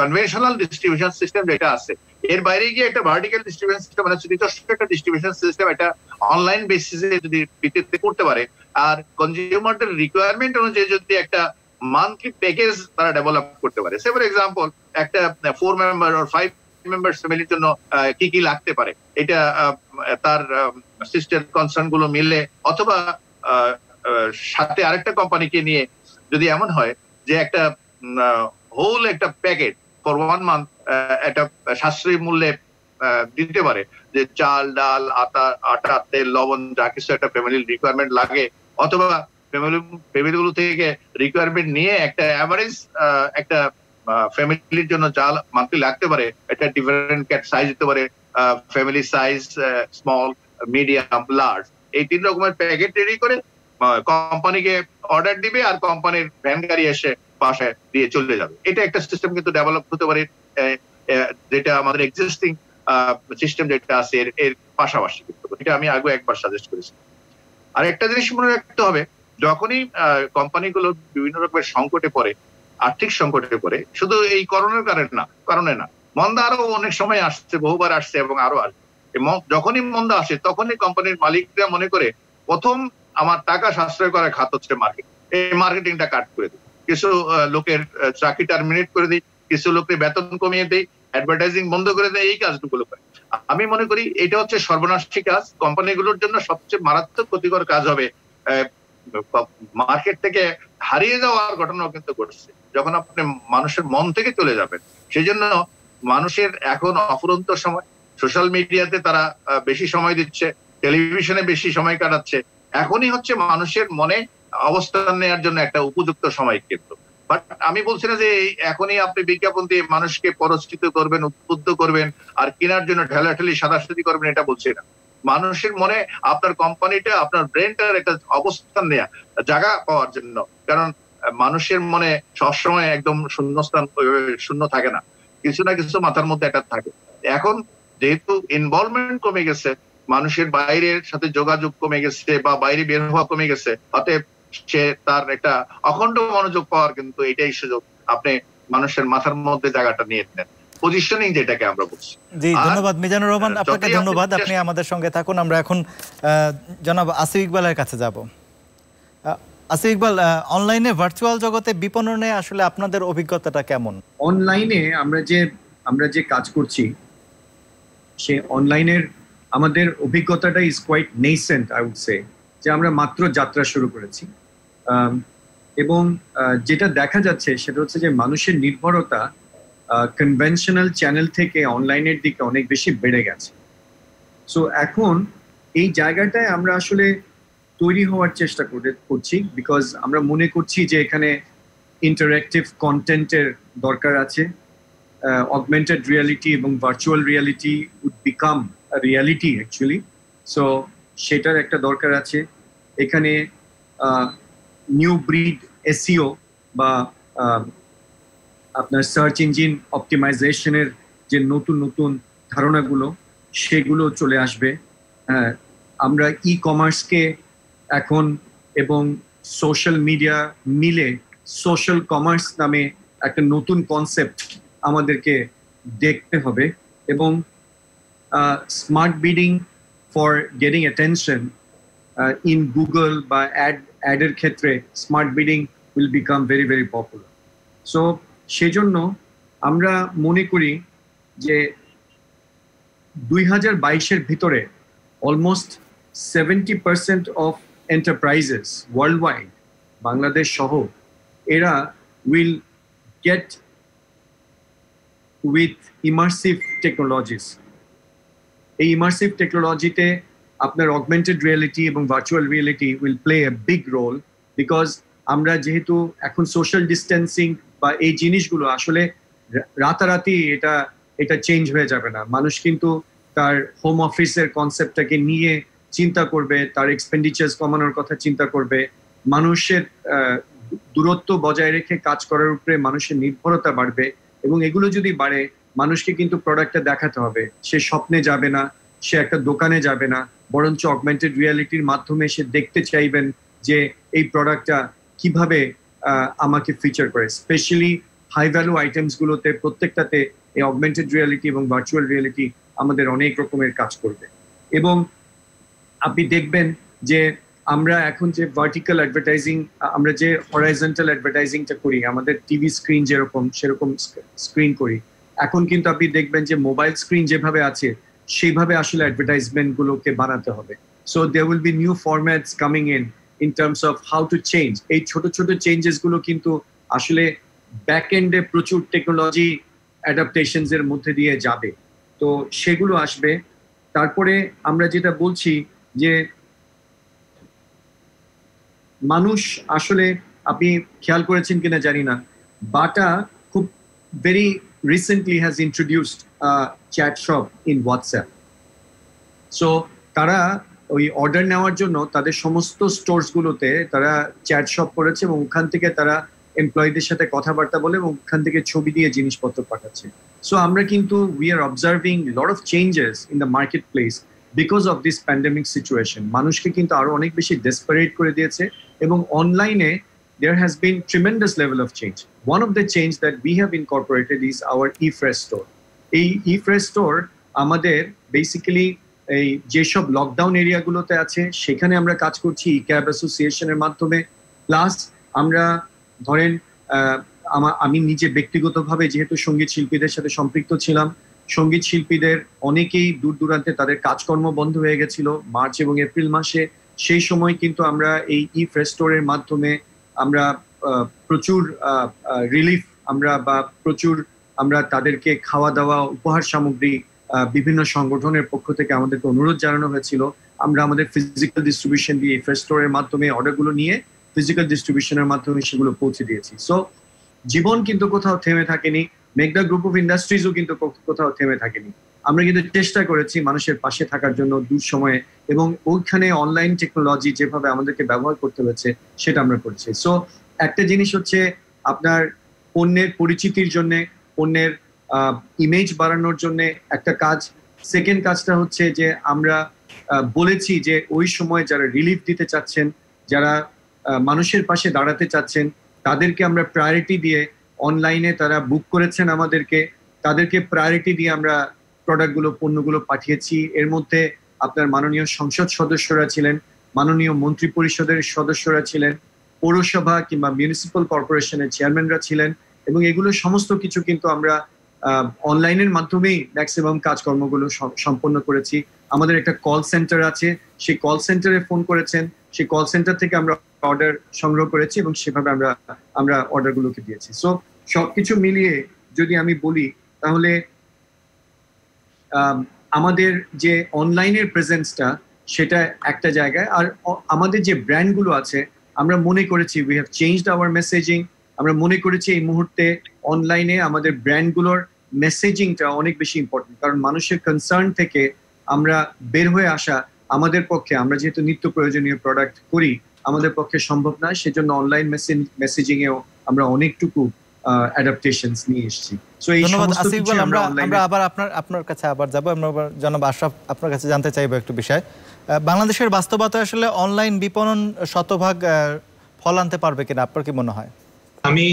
কনভেনশনাল ডিস্ট্রিবিউশন সিস্টেম যেটা আছে, এর বাইরে গিয়ে একটা ভার্টিক্যাল ডিস্ট্রিবিউশন সিস্টেম, মানে নিজস্ব একটা ডিস্ট্রিবিউশন সিস্টেম এটা অনলাইন বেসিসে যদি ভিত্তিতে করতে পারে, আর কনজিউমারদের রিকোয়ারমেন্ট অনুযায়ী যদি একটা মান্থলি প্যাকেজ তারা ডেভেলপ করতে পারে। সে ফর এক্সাম্পল, একটা 4 মেম্বার or 5 মেম্বার ফ্যামিলির জন্য কি কি লাগতে পারে, এটা তার সিস্টেম কনসার্ন গুলো মিললে, অথবা সাথে আরেকটা কোম্পানিকে নিয়ে যদি এমন হয় যে একটা হোল একটা প্যাকেট ফর 1 মান্থ একটা সাশ্রয়ী মূল্যে দিতে পারে, যে চাল, ডাল, আটা, তেল, লবণ, যা কিছু একটা ফ্যামিলির রিকোয়ারমেন্ট লাগে, অথবা ফ্যামিলিগুলো থেকে রিকোয়ারমেন্ট নিয়ে একটা অ্যাভারেজ একটা ফ্যামিলির জন্য যা মান্থলি লাগতে পারে, এটা ডিফারেন্ট সাইজ হতে পারে, family size, small, medium, large, এই 3 রকমের প্যাকেট রেডি করে কোম্পানিকে অর্ডার দিবে, আর কোম্পানির ভ্যান গাড়ি এসে বাসায় দিয়ে চলে যাবে। এটা একটা সিস্টেম কিন্তু ডেভেলপ হতে পারে, যেটা আমাদের এক্সিস্টিং সিস্টেম যেটা আছে এর পাশাপাশি। এটা আমি আগে একবার সাজেস্ট করেছি। আর একটা জিনিস মনে রাখতে হবে, যখনই কোম্পানিগুলো বিভিন্ন রকমের সংকটে পড়ে, আর্থিক সংকটে পড়ে, শুধু এই করোনার কারণে না, মন্দা আরো অনেক সময় আসছে, বহুবার আসছে এবং আরো আসবে। যখনই মন্দা আসে তখনই কোম্পানির মালিকরা মনে করে প্রথম আমার টাকা সাশ্রয় করার খাত হচ্ছে মার্কেটিং। এই মার্কেটিংটা কাট করে দিই, কিছু লোকের চাকরি টার্মিনেট করে দিই, কিছু লোকের বেতন কমিয়ে দেয়, অ্যাডভার্টাইজিং বন্ধ করে দেয়, এই কাজগুলো করে। আমি মনে করি এটা হচ্ছে সর্বনাশী কাজ। কোম্পানিগুলোর জন্য সবচেয়ে মারাত্মক ক্ষতিকর কাজ হবে মার্কেট থেকে হারিয়ে যাওয়ার ঘটনাও কিন্তু ঘটছে, যখন আপনি মানুষের মন থেকে চলে যাবেন। সেই জন্য মানুষের এখন অফুরন্ত সময়, সোশ্যাল মিডিয়াতে তারা বেশি সময় দিচ্ছে, টেলিভিশনে বেশি সময় কাটাচ্ছে। এখনই হচ্ছে মানুষের মনে অবস্থান নেওয়ার জন্য একটা উপযুক্ত সময় কিন্তু। বাট আমি বলছি না যে এখনই আপনি বিজ্ঞাপন দিয়ে মানুষকে পরস্কৃত করবেন, উদ্বুদ্ধ করবেন, আর কেনার জন্য ঢেলাঢেলি সাদাসাদি করবেন, এটা বলছি না। মানুষের মনে আপনার কোম্পানিটা, আপনার ব্র্যান্ডটার একটা অবস্থান নেয়া, জায়গা পাওয়ার জন্য। কারণ মানুষের মনে সবসময় একদম শূন্যস্থান শূন্য থাকে না, কিছু না কিছু মাথার মধ্যে একটা থাকে। এখন যেহেতু ইনভলভমেন্ট কমে গেছে, মানুষের বাইরের সাথে যোগাযোগ কমে গেছে বা বাইরে বের হওয়া কমে গেছে, অতএব সে তার একটা অখণ্ড মনোযোগ পাওয়ার কিন্তু এটাই সুযোগ, আপনি মানুষের মাথার মধ্যে জায়গাটা নিয়ে নেন, পজিশনিং যেটাকে আমরা বলছি। জি, ধন্যবাদ মিজানুর রহমান, আপনাকে ধন্যবাদ, আপনি আমাদের সঙ্গে থাকুন। আমরা এখন জনাব আসিফ ইকবালের কাছে যাব। আসিফ ইকবাল, অনলাইনে ভার্চুয়াল জগতে বিপণনে আসলে আপনাদের অভিজ্ঞতাটা কেমন? অনলাইনে আমরা যে কাজ করছি সে অনলাইনের আমাদের অভিজ্ঞতাটা is quite nascent I would say, যে আমরা মাত্র যাত্রা শুরু করেছি। এবং যেটা দেখা যাচ্ছে সেটা হচ্ছে যে মানুষের নির্ভরতা কনভেনশনাল চ্যানেল থেকে অনলাইনের দিকে অনেক বেশি বেড়ে গেছে। সো এখন এই জায়গাটায় আমরা আসলে তৈরি হওয়ার চেষ্টা করছি, বিকজ আমরা মনে করছি যে এখানে ইন্টারঅ্যাক্টিভ কন্টেন্টের দরকার আছে। অগমেন্টেড রিয়ালিটি এবং virtual reality would become reality actually. So সেটার একটা দরকার আছে। এখানে নিউ ব্রিড এসইও বা আপনার সার্চ ইঞ্জিন অপটিমাইজেশনের যে নতুন নতুন ধারণাগুলো সেগুলো চলে আসবে। আমরা ই কমার্সকে এখন এবং সোশ্যাল মিডিয়া মিলে সোশ্যাল কমার্স নামে একটা নতুন কনসেপ্ট আমাদেরকে দেখতে হবে। এবং smart bidding for getting attention in Google বা অ্যাডের ক্ষেত্রে smart bidding will become very very popular. So সেজন্য আমরা মনে করি যে 2022-এর ভিতরে almost 70% of enterprises world wide, Bangladesh সহ, এরা will get with immersive technologies. এই ইমার্সিভ টেকনোলজিতে আপনার অগমেন্টেড রিয়েলিটি এবং virtual reality will play a big role, because আমরা যেহেতু এখন সোশ্যাল ডিস্টেন্সিং বা এই জিনিসগুলো আসলে রাতারাতি এটা চেঞ্জ হয়ে যাবে না। মানুষ কিন্তু তার হোম অফিসের কনসেপ্টটাকে নিয়ে চিন্তা করবে, তার এক্সপেন্ডিচার্স কমানোর কথা চিন্তা করবে, মানুষের দূরত্ব বজায় রেখে কাজ করার উপরে মানুষের নির্ভরতা বাড়বে। এবং এগুলো যদি বাড়ে, মানুষকে কিন্তু প্রোডাক্টটা দেখাতে হবে। সে স্বপ্নে যাবে না, সে একটা দোকানে যাবে না, বরঞ্চ অগমেন্টেড রিয়ালিটির মাধ্যমে সে দেখতে চাইবেন যে এই প্রোডাক্টটা কিভাবে আমাকে ফিচার করে। স্পেশালি হাই ভ্যালু আইটেমস গুলোতে প্রত্যেকটাতে এই অগমেন্টেড রিয়ালিটি এবং ভার্চুয়াল রিয়ালিটি আমাদের অনেক রকমের কাজ করবে। এবং আপনি দেখবেন যে আমরা এখন যে ভার্টিক্যাল অ্যাডভার্টাইজিং, আমরা যে হরাইজন্টাল অ্যাডভার্টাইজিংটা করি, আমাদের টিভি স্ক্রিন যেরকম সেরকম স্ক্রিন করি, এখন কিন্তু আপনি দেখবেন যে মোবাইল স্ক্রিন যেভাবে আছে সেইভাবে আসলে অ্যাডভার্টাইজমেন্ট গুলোকে বানাতে হবে। So there will be new formats coming in terms of how to change. এই ছোট ছোট চেঞ্জেস গুলো কিন্তু আসলে ব্যাক এন্ডে প্রচুর টেকনোলজি অ্যাডাপ্টেশনস এর মধ্যে দিয়ে যাবে, তো সেগুলো আসবে। তারপরে আমরা যেটা বলছি যে মানুষ আসলে, আপনি খেয়াল করেছেন কিনা জানি না, বাটা খুব very recently has introduced chat shop in WhatsApp. So তারা ওই অর্ডার নেওয়ার জন্য তাদের সমস্ত স্টোরস গুলোতে তারা চ্যাট শপ করেছে এবং ওখান থেকে তারা এমপ্লয়ীদের সাথে কথাবার্তা বলে এবং ওখান থেকে ছবি দিয়ে জিনিসপত্র পাঠাচ্ছে। সো আমরা কিন্তু we are observing lot of changes in the market place because of this pandemic situation. মানুষকে কিন্তু আরো অনেক বেশি ডেসপারেট করে দিয়েছে এবং অনলাইনে there has been tremendous level of change. One of the change that we have incorporated is our eFresh store. এই eFresh store আমাদের বেসিক্যালি এই যেসব লকডাউন এরিয়াগুলোতে আছে সেখানে আমরা কাজ করছি ক্যাব অ্যাসোসিয়েশনের মাধ্যমে। প্লাস আমরা ধরেন আমি নিজে ব্যক্তিগতভাবে যেহেতু সঙ্গীত শিল্পীদের সাথে সম্পৃক্ত ছিলাম, সঙ্গীত শিল্পীদের অনেকেই দূর দূরান্তে তাদের কাজকর্ম বন্ধ হয়ে গেছিল মার্চ এবং এপ্রিল মাসে। সেই সময় কিন্তু আমরা এই eFresh স্টোরের মাধ্যমে আমরা প্রচুর রিলিফ আমরা তাদেরকে খাওয়া দাওয়া, উপহার সামগ্রী বিভিন্ন সংগঠনের পক্ষ থেকে আমাদেরকে অনুরোধ জানানো হয়েছিল। আমরা আমাদের ফিজিক্যাল ডিস্ট্রিবিউশন দিয়ে eFresh স্টোরের মাধ্যমে অর্ডারগুলো নিয়ে ফিজিক্যাল ডিস্ট্রিবিউশনের মাধ্যমে সেগুলো পৌঁছে দিয়েছি। সো জীবন কিন্তু কোথাও থেমে থাকেনি, মেঘনা গ্রুপ অফ ইন্ডাস্ট্রিজও কিন্তু কোথাও থেমে থাকেনি। আমরা কিন্তু চেষ্টা করেছি মানুষের পাশে থাকার জন্য দুঃসময়ে, এবং ওইখানে অনলাইন টেকনোলজি যেভাবে আমাদেরকে ব্যবহার করতে হয়েছে সেটা আমরা করছি। সো একটা জিনিস হচ্ছে আপনার পণ্যের পরিচিতির জন্য, পণ্যের ইমেজ বাড়ানোর জন্য একটা কাজ। সেকেন্ড কাজটা হচ্ছে যে আমরা বলেছি যে ওই সময় যারা রিলিফ দিতে চাচ্ছেন, যারা মানুষের পাশে দাঁড়াতে চাচ্ছেন, তাদেরকে আমরা প্রায়োরিটি দিয়ে অনলাইনে তারা বুক করেছেন আমাদেরকে, তাদেরকে প্রায়োরিটি দিয়ে আমরা প্রোডাক্টগুলো, পণ্যগুলো পাঠিয়েছি। এর মধ্যে আপনার মাননীয় সংসদ সদস্যরা ছিলেন, মাননীয় মন্ত্রী পরিষদের সদস্যরা ছিলেন, পৌরসভা কিংবা মিউনিসিপ্যাল কর্পোরেশনের চেয়ারম্যানরা ছিলেন, এবং এগুলো সমস্ত কিছু কিন্তু আমরা অনলাইনের মাধ্যমেই ম্যাক্সিমাম কাজকর্মগুলো সম্পন্ন করেছি। আমাদের একটা কল সেন্টার আছে, সেই কল সেন্টারে ফোন করেছেন, সেই কল সেন্টার থেকে আমরা অর্ডার সংগ্রহ করেছি এবং সেভাবে আমরা অর্ডারগুলোকে দিয়েছি। সো সবকিছু মিলিয়ে যদি আমি বলি তাহলে আমাদের যে অনলাইনের প্রেজেন্সটা সেটা একটা জায়গায়, আর আমাদের যে ব্র্যান্ডগুলো আছে আমরা মনে করেছি we have changed our messaging. আমরা মনে করেছি এই মুহূর্তে অনলাইনে আমাদের ব্র্যান্ডগুলোর মেসেজিংটা অনেক বেশি ইম্পর্টেন্ট, কারণ মানুষের কনসার্ন থেকে আমরা বের হয়ে আসা আমাদের পক্ষে, আমরা যেহেতু নিত্য প্রয়োজনীয় প্রোডাক্ট করি, আমাদের পক্ষে সম্ভব নয়। সেজন্য অনলাইন মেসেজিং এও আমরা অনেকটুকু অ্যাডাপ্টেশনস নিয়ে এসেছি। সো এই সমস্ত কিছু আমরা আবার আপনার কাছে আবার যাব। আমরা জনাব আশরাফ আপনার কাছে জানতে চাইবো একটু বিষয়, বাংলাদেশের বাস্তবতা আসলে অনলাইন বিপণন শতভাগ ফল আনতে পারবে কিনা, আপনার কি মনে হয়? আমি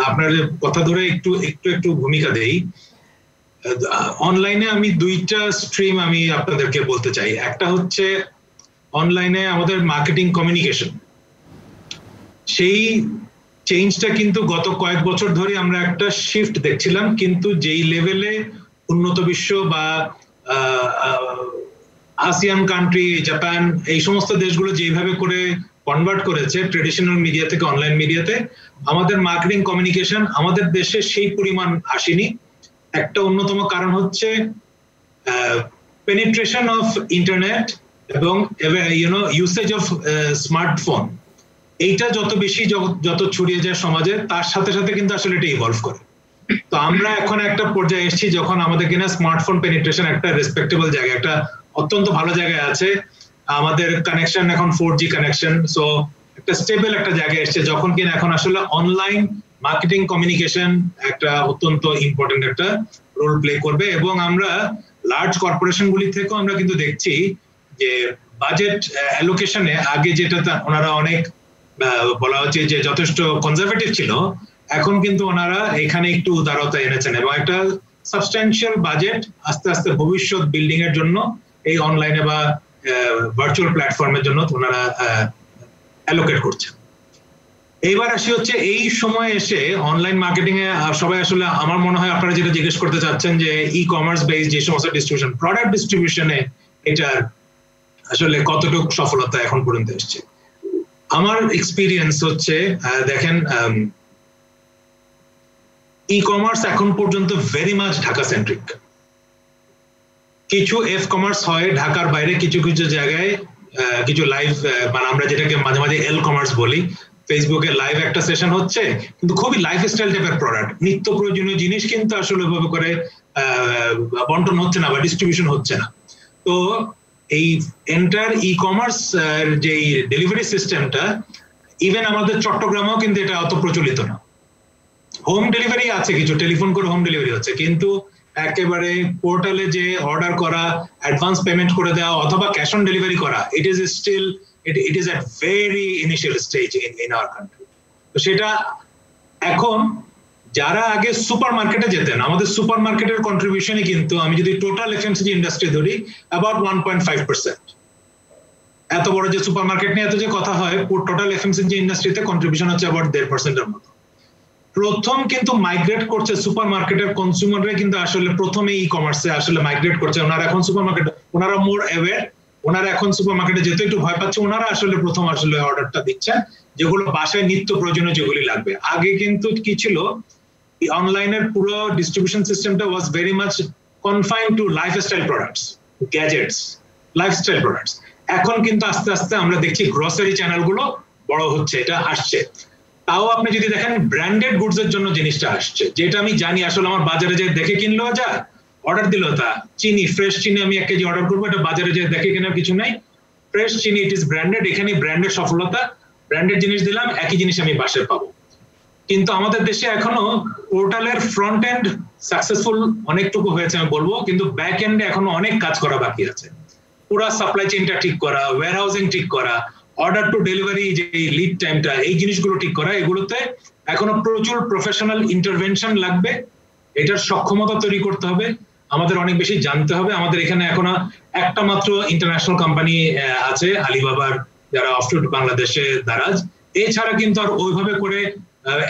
আপনার কথা ধরে একটু ভূমিকা দেই। অনলাইনে আমি দুইটা স্ট্রিম আমি আপনাদেরকে বলতে চাই। একটা হচ্ছে অনলাইনে আমাদের মার্কেটিং কমিউনিকেশন, সেই চেঞ্জটা কিন্তু গত কয়েক বছর ধরে আমরা একটা শিফট দেখছিলাম, কিন্তু যেই লেভেলে উন্নত বিশ্ব বা আসিয়ান কান্ট্রি, জাপান, এই সমস্ত দেশগুলো যেভাবে করে কনভার্ট করেছে ট্রেডিশনাল মিডিয়া থেকে অনলাইন মিডিয়াতে, আমাদের মার্কেটিং কমিউনিকেশন আমাদের দেশে সেই পরিমাণ আসেনি। একটা অন্যতম কারণ হচ্ছে পেনিট্রেশন অফ ইন্টারনেট এবং ইউসেজ অফ স্মার্টফোন। এইটা যত বেশি যত ছড়িয়ে যায় সমাজে, তার সাথে সাথে কিন্তু আসলে এটা ইভলভ করে। তো আমরা এখন একটা পর্যায়ে এসেছি যখন আমাদের কিনা স্মার্টফোন পেনিট্রেশন একটা রেসপেক্টেবল জায়গায়, একটা অত্যন্ত ভালো জায়গায় আছে। আমাদের কানেকশন এখন 4G কানেকশন, সো একটা স্টেবল একটা জায়গায় এসছে, যখন কিনা এখন আসলে অনলাইন মার্কেটিং কমিউনিকেশন একটা অত্যন্ত ইম্পর্টেন্ট একটা রোল প্লে করবে। এবং আমরা লার্জ কর্পোরেশন গুলি থেকেও আমরা কিন্তু দেখছি যে বাজেট অ্যালোকেশনে আগে যেটা ওনারা অনেক বলা হচ্ছে যে যথেষ্ট কনজারভেটিভ ছিল, এখন কিন্তু ওনারা এখানে একটু উদারতা এনেছেন এবং একটা সাবস্ট্যান্সিয়াল বাজেট আস্তে আস্তে ভবিষ্যৎ বিল্ডিং এর জন্য এই অনলাইনে বা ভার্চুয়াল প্ল্যাটফর্মের জন্য ওনারা অ্যালোকেট করছেন। এইবার আসি হচ্ছে এই সময় এসে অনলাইন মার্কেটিং এ সবাই আসলে, আমার মনে হয় আপনারা যেটা জিজ্ঞেস করতে চাচ্ছেন যে ই কমার্স বেস যে সমস্ত ডিস্ট্রিবিউশন, প্রোডাক্ট ডিস্ট্রিবিউশনে এটার আসলে কতটুকু সফলতা এখন পর্যন্ত এসছে। আমার এক্সপিরিয়েন্স হচ্ছে, দেখেন ই কমার্স এখন পর্যন্ত ভেরি মাচ ঢাকা সেন্ট্রিক। কিছু এফ কমার্স হয় ঢাকার বাইরে, কিছু কিছু জায়গায় কিছু লাইভ, মানে আমরা যেটাকে মাঝে মাঝে এল কমার্স বলি, ফেসবুকে লাইভ একটা সেশন হচ্ছে, কিন্তু খুবই লাইফস্টাইল টাইপের প্রোডাক্ট, নিত্য প্রয়োজনীয় জিনিস কিন্তু আসলে ওইভাবে করে বন্টন হচ্ছে না বা ডিস্ট্রিবিউশন হচ্ছে না। তো এই এন্টার ই কমার্স যে ডেলিভারি সিস্টেমটা, ইভেন আমাদের চট্টগ্রামেও কিন্তু এটা অত প্রচলিত না। হোম ডেলিভারি আছে, কিছু টেলিফোন করে হোম ডেলিভারি হচ্ছে, কিন্তু একেবারে পোর্টালে যে অর্ডার করা, অ্যাডভান্স পেমেন্ট করে দেওয়া অথবা ক্যাশ অন ডেলিভারি করা, it is still it is at very initial stage in our country. তো সেটা এখন যারা আগে সুপার মার্কেটে যেতেন, আমাদের সুপার মার্কেটের কন্ট্রিবিউশনই কিন্তু আমি যদি টোটাল এফএমসিজি ইন্ডাস্ট্রি ধরি অ্যাবাউট 1.5%। এত বড় যে সুপার মার্কেট নিয়ে এত যে কথা হয়, টোটাল এফএমসিজি ইন্ডাস্ট্রিতে কন্ট্রিবিউশন হচ্ছে অ্যাবাউট 1.5% এর মতো। প্রথম কিন্তু মাইগ্রেট করছে সুপার মার্কেটের কনজিউমাররা, কিন্তু আসলে প্রথমে ই কমার্সে আসলে মাইগ্রেট করছে। ওনারা এখন সুপার মার্কেট, ওনারা মোর অ্যাওয়্যার, ওনারা এখন সুপার মার্কেটে যেতে একটু ভয় পাচ্ছে, ওনারা আসলে প্রথম আসলে অর্ডারটা দিচ্ছেন যেগুলো বাসায় নিত্য প্রয়োজনীয় যেগুলি লাগবে। আগে কিন্তু কি ছিল, অনলাইনের পুরো ডিস্ট্রিবিউশন সিস্টেমটা was very much confined two lifestyle products, gadgets, lifestyle products. এখন কিন্তু আস্তে আস্তে আমরা দেখছি গ্রসারি চ্যানেলগুলো বড় হচ্ছে, এটা আসছে। তাও আপনি যদি দেখেন ব্র্যান্ডেড গুডস এর জন্য জিনিসটা আসছে, যেটা আমি জানি আসলে আমার বাজারে যে দেখে কিনলেও যায়, অর্ডার দিল তা চিনি, ফ্রেশ চিনি আমি 1 কেজি অর্ডার করবো, এটা বাজারে যে দেখে কেনার কিছু নাই, ফ্রেশ চিনি, ইট ইজ ব্র্যান্ডেড। এখানে ব্র্যান্ডের সফলতা, ব্র্যান্ডেড জিনিস দিলাম, একই জিনিস আমি বাসায় পাবো। কিন্তু আমাদের দেশে এখনো পোর্টালের ফ্রন্ট এন্ড সাকসেসফুল অনেকটুকু হয়েছে আমি বলবো, কিন্তু ব্যাক এন্ডে এখনো অনেক কাজ করা বাকি আছে। পুরো সাপ্লাই চেইনটা ঠিক করা, ওয়্যার হাউসিং ঠিক করা, অর্ডার টু ডেলিভারি যে লিড টাইমটা, এই জিনিসগুলো ঠিক করা, এগুলোতে এখনো প্রচুর প্রফেশনাল ইন্টারভেনশন লাগবে। এটার সক্ষমতা তৈরি করতে হবে, আমাদের অনেক বেশি জানতে হবে। আমাদের এখানে এখনো একটা মাত্র ইন্টারন্যাশনাল কোম্পানি আছে, আলিবাবার, যারা অফটুট বাংলাদেশে দারাজ। এছাড়া কিন্তু আর ওইভাবে করে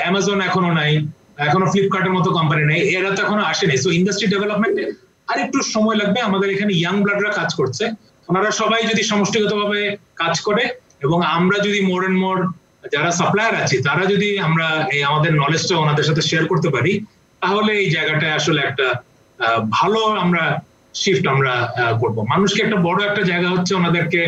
অ্যামাজন এখনো নাই, এখনো ফ্লিপকার্টের মতো কোম্পানি নেই, এরা তো এখনো আসেনি। সো ইন্ডাস্ট্রি ডেভেলপমেন্টে আর একটু সময় লাগবে। আমাদের এখানে ইয়াং ব্লাডরা কাজ করছে, ওনারা সবাই যদি সমষ্টিগতভাবে কাজ করে এবং আমরা যদি মোর এন্ড মোর যারা সাপ্লায়ার আছি তারা যদি আমরা এই আমাদের নলেজটা ওনাদের সাথে শেয়ার করতে পারি, তাহলে এই জায়গাটায় আসলে একটা ভালো আমরা শিফট আমরা করব। মানুষকে একটা বড় একটা জায়গা হচ্ছে ওনাদেরকে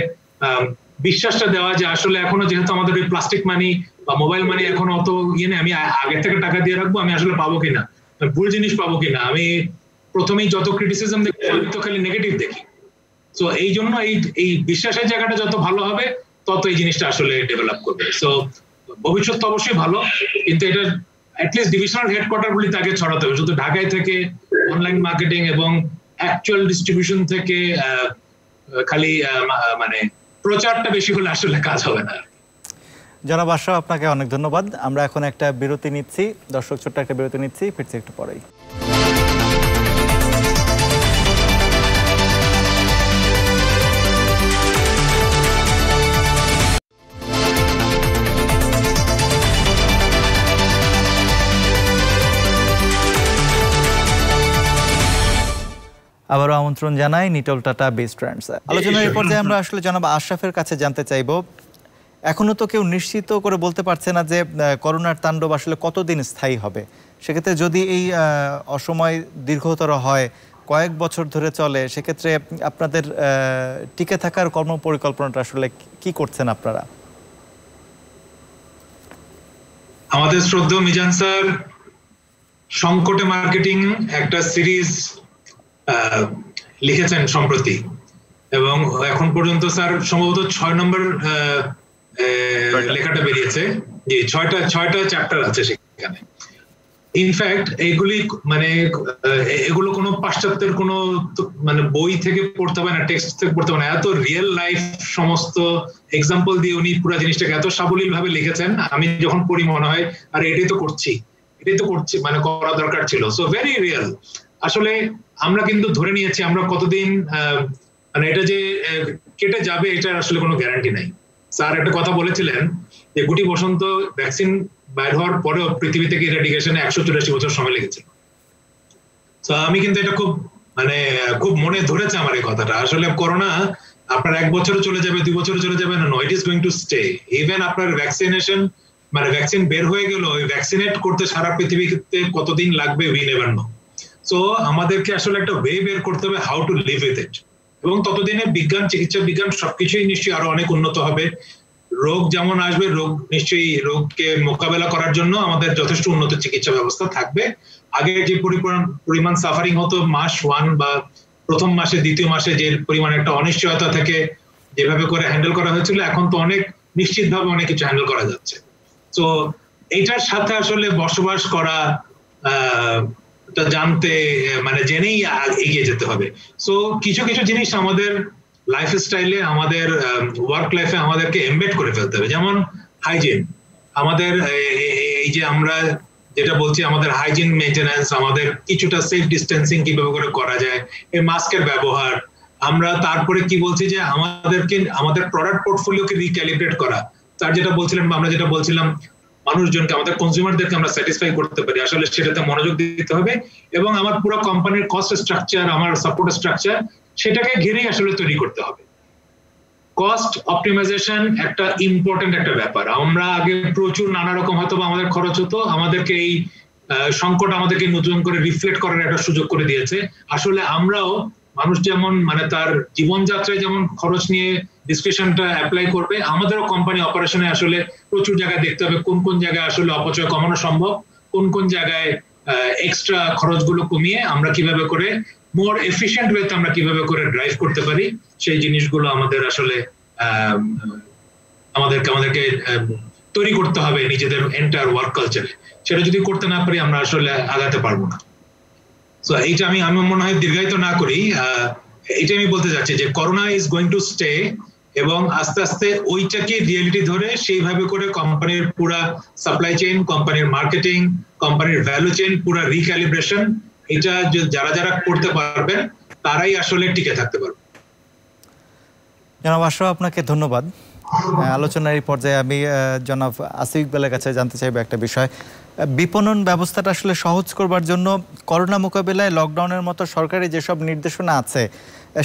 বিশ্বাসটা দেওয়া যে আসলে এখনো যেহেতু আমাদের ওই প্লাস্টিক মানি বা মোবাইল মানি এখনো অত ইয়ে নেই, আমি আগের থেকে টাকা দিয়ে রাখবো, আমি আসলে পাবো কিনা, ভুল জিনিস পাবো কিনা, আমি প্রথমেই যত ক্রিটিসিজম দেখি তো খালি নেগেটিভ দেখি। সো এই জন্য এই বিশ্বাসের জায়গাটা যত ভালো হবে তত এই জিনিসটা আসলে ডেভেলপ করবে। সো ভবিষ্যৎ তো অবশ্যই ভালো, কিন্তু এটা অ্যাটলিস্ট ডিভিশনাল হেডকোয়ার্টার গুলিতে আগে ছড়াতে হবে। শুধু ঢাকায় থেকে অনলাইন মার্কেটিং এবং অ্যাকচুয়াল ডিস্ট্রিবিউশন থেকে খালি মানে প্রচারটা বেশি হলে আসলে কাজ হবে না। জনাব আশরাফ, আপনাকে অনেক ধন্যবাদ। আমরা এখন একটা বিরতি নিচ্ছি, দর্শক ছোট্ট একটা বিরতি নিচ্ছি, ফিরছি একটু পরেই। আবারও আমন্ত্রণ জানাই নিটল টাটা বেস্ট ট্রেন্ডস আলোচনার পর্যায়ে। আমরা আসলে জনাব আশরাফের কাছে জানতে চাইব, এখনো তো কেউ নিশ্চিত করে বলতে পারছে না যে করোনার তাণ্ডব আসলে কতদিন স্থায়ী হবে। সেক্ষেত্রে যদি এই অসময় দীর্ঘতর হয়, কয়েক বছর ধরে চলে, সেক্ষেত্রে আপনাদের টিকে থাকার কর্মপরিকল্পনাটা আসলে কি করছেন আপনারা? আমাদের শ্রদ্ধেয় মিজান স্যার সংকটে মার্কেটিং একটা সিরিজ লিখেছেন সম্প্রতি, এবং এখন পর্যন্ত স্যার সম্ভবত 6 নম্বর লেখাটা বেরিয়েছে। জি, 6টা চ্যাপ্টার আছে সেখানে। ইনফ্যাক্ট এইগুলি মানে এগুলো কোনো পাশ্চাত্যের কোনো মানে বই থেকে পড়তে হবে না, টেক্সট থেকে পড়তে হবে না, এত রিয়েল লাইফ সমস্ত এক্সাম্পল দিয়ে উনি পুরো জিনিসটাকে এত সাবলীল ভাবে লিখেছেন। আমি যখন পড়ি মনে হয় আর এটাই তো করছি মানে করা দরকার ছিল। So very real. আসলে আমরা কিন্তু ধরে নিয়েছি আমরা কতদিন মানে এটা যে কেটে যাবে এটার আসলে কোনো গ্যারান্টি নাই। স্যার একটা কথা বলেছিলেন যে গুটি বসন্ত ভ্যাকসিন বাইর হওয়ার পরেও পৃথিবী থেকে ইরাডিকেশনে 184 বছর সময় লেগেছিল। তো আমি কিন্তু এটা খুব মনে ধরেছে আমার এই কথাটা। আসলে করোনা আপনার 1 বছরে চলে যাবে, 2 বছরে চলে যাবে না, it is going to stay. Even আপনার ভ্যাকসিনেশন মানে ভ্যাকসিন বের হয়ে গেল, ওই ভ্যাকসিনেট করতে সারা পৃথিবীতে কতদিন লাগবে উই নেভার নো। সো আমাদেরকে আসলে একটা ওয়ে বের করতে হবে how to live with it. এবং ততদিনে বিজ্ঞান, চিকিৎসা বিজ্ঞান সবকিছুই নিশ্চয়ই আরো অনেক উন্নত হবে। রোগ যেমন আসবে, নিশ্চয়ই রোগকে মোকাবেলা করার জন্য আমাদের যথেষ্ট উন্নত চিকিৎসা ব্যবস্থা থাকবে। আগে যে পরিমাণ সাফারিং হতো মাস 1 বা প্রথম মাসে, দ্বিতীয় মাসে যে পরিমাণ একটা অনিশ্চয়তা থেকে যেভাবে করে হ্যান্ডেল করা হয়েছিল, এখন তো অনেক নিশ্চিতভাবে অনেক কিছু হ্যান্ডেল করা যাচ্ছে। তো এইটার সাথে আসলে বসবাস করা জানতে মানে জেনেই এগিয়ে যেতে হবে। সো কিছু কিছু জিনিস আমাদের লাইফস্টাইলে, আমাদের ওয়ার্ক লাইফে আমাদেরকে এমবেড করে ফেলতে হবে। যেমন হাইজিন, আমাদের এই যে আমরা যেটা বলছি আমাদের হাইজিন মেইনটেনেন্স, আমাদের কিছুটা সেফ ডিস্টেন্সিং কিভাবে করে করা যায়, এই মাস্কের ব্যবহার, আমরা তারপরে কি বলছি যে আমাদেরকে আমাদের প্রোডাক্ট পোর্টফোলিওকে রিক্যালিব্রেট করা। তার যেটা বলছিলেন আমরা যেটা বলছিলাম মানুষজনকে, আমাদের কনজিউমারদেরকে আমরা স্যাটিসফাই করতে পারি, আসলে সেটাতে মনোযোগ দিতে হবে। এবং আমার পুরো কোম্পানির কস্ট স্ট্রাকচার, আমার সাপোর্ট স্ট্রাকচার, সেটাকে ঘিরেই আসলে তৈরি করতে হবে। কস্ট অপটিমাইজেশন একটা ইম্পর্টেন্ট একটা ব্যাপার। আমরা আগে প্রচুর নানা রকম হয়তো আমাদের খরচ হতো, আমাদেরকে এই সংকট আমাদেরকে নতুন করে রিফ্লেক্ট করার একটা সুযোগ করে দিয়েছে। আসলে আমরাও মানুষ যেমন মানে তার জীবনযাত্রায় যেমন খরচ নিয়ে ডিসক্রিপশনটা অ্যাপ্লাই করবে, আমাদেরও কোম্পানি অপারেশনে আসলে প্রচুর জায়গায় দেখতে হবে কোন কোন জায়গায় আসলে অপচয় কমানো সম্ভব, কোন কোন জায়গায় এক্সট্রা খরচগুলো কমিয়ে আমরা কিভাবে করে মোর এফিশিয়েন্ট ওয়েতে আমরা কিভাবে করে ড্রাইভ করতে পারি, সেই জিনিসগুলো আমাদের আসলে আমাদেরকে তৈরি করতে হবে নিজেদের এন্টায়ার ওয়ার্ক কালচারে। সেটা যদি করতে না পারি আমরা আসলে আগাতে পারবো না। সো এইটা আমি মনে হয় দীর্ঘায়িত না করি, এটা আমি বলতে চাচ্ছি যে corona is going to stay, এবং আস্তে আস্তে ওইটাকে রিয়েলিটি ধরে সেইভাবে করে কোম্পানির পুরা সাপ্লাই চেইন, কোম্পানির মার্কেটিং, কোম্পানির ভ্যালু চেইন পুরা রিক্যালিব্রেশন, এটা যারা যারা করতে পারবেন তারাই আসলে টিকে থাকতে পারবে। জনাব আশরাফ, আপনাকে ধন্যবাদ। আলোচনার এই পর্যায়ে আমি জনাব আসিফ ইকবালের কাছে জানতে চাইব একটা বিষয়। বিপণন ব্যবস্থাটা আসলে সহজ করবার জন্য করোনা মোকাবিলায় লকডাউনের মতো সরকারি যেসব নির্দেশনা আছে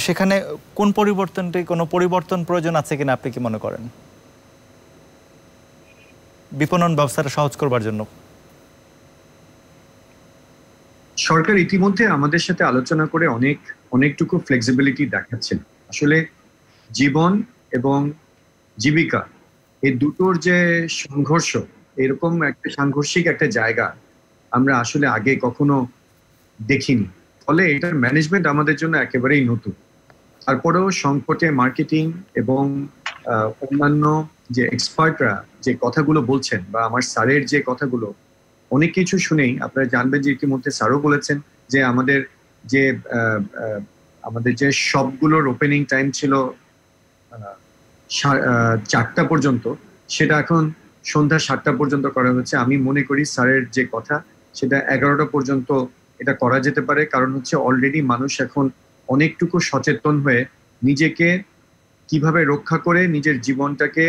সেখানে কোনো পরিবর্তন প্রয়োজন আছে কিনা আপনি কি মনে করেন বিপণন ব্যবস্থাটা সহজ করবার জন্য? সরকার ইতিমধ্যে আমাদের সাথে আলোচনা করে অনেকটুকু ফ্লেক্সিবিলিটি দেখাচ্ছেন। আসলে জীবন এবং জীবিকা এই দুটোর যে সংঘর্ষ, এরকম একটা সাংঘর্ষিক একটা জায়গা আমরা আসলে আগে কখনো দেখিনি, ফলে এটার ম্যানেজমেন্ট আমাদের জন্য একেবারেই নতুন। তারপরেও সংকটে মার্কেটিং এবং অন্যান্য যে এক্সপার্টরা যে কথাগুলো বলছেন বা আমার স্যারের যে কথাগুলো, অনেক কিছু শুনেই আপনারা জানবেন যে ইতিমধ্যে স্যারও বলেছেন যে আমাদের যে সবগুলোর ওপেনিং টাইম ছিল 4টা পর্যন্ত, সেটা এখন সন্ধ্যা 7টা পর্যন্ত করা হচ্ছে। আমি মনে করি স্যারের যে কথা সেটা 11টা পর্যন্ত এটা করা যেতে পারে, কারণ হচ্ছে অলরেডি মানুষ এখন অনেকটুকু সচেতন হয়ে নিজেকে কিভাবে রক্ষা করে নিজের জীবনটাকে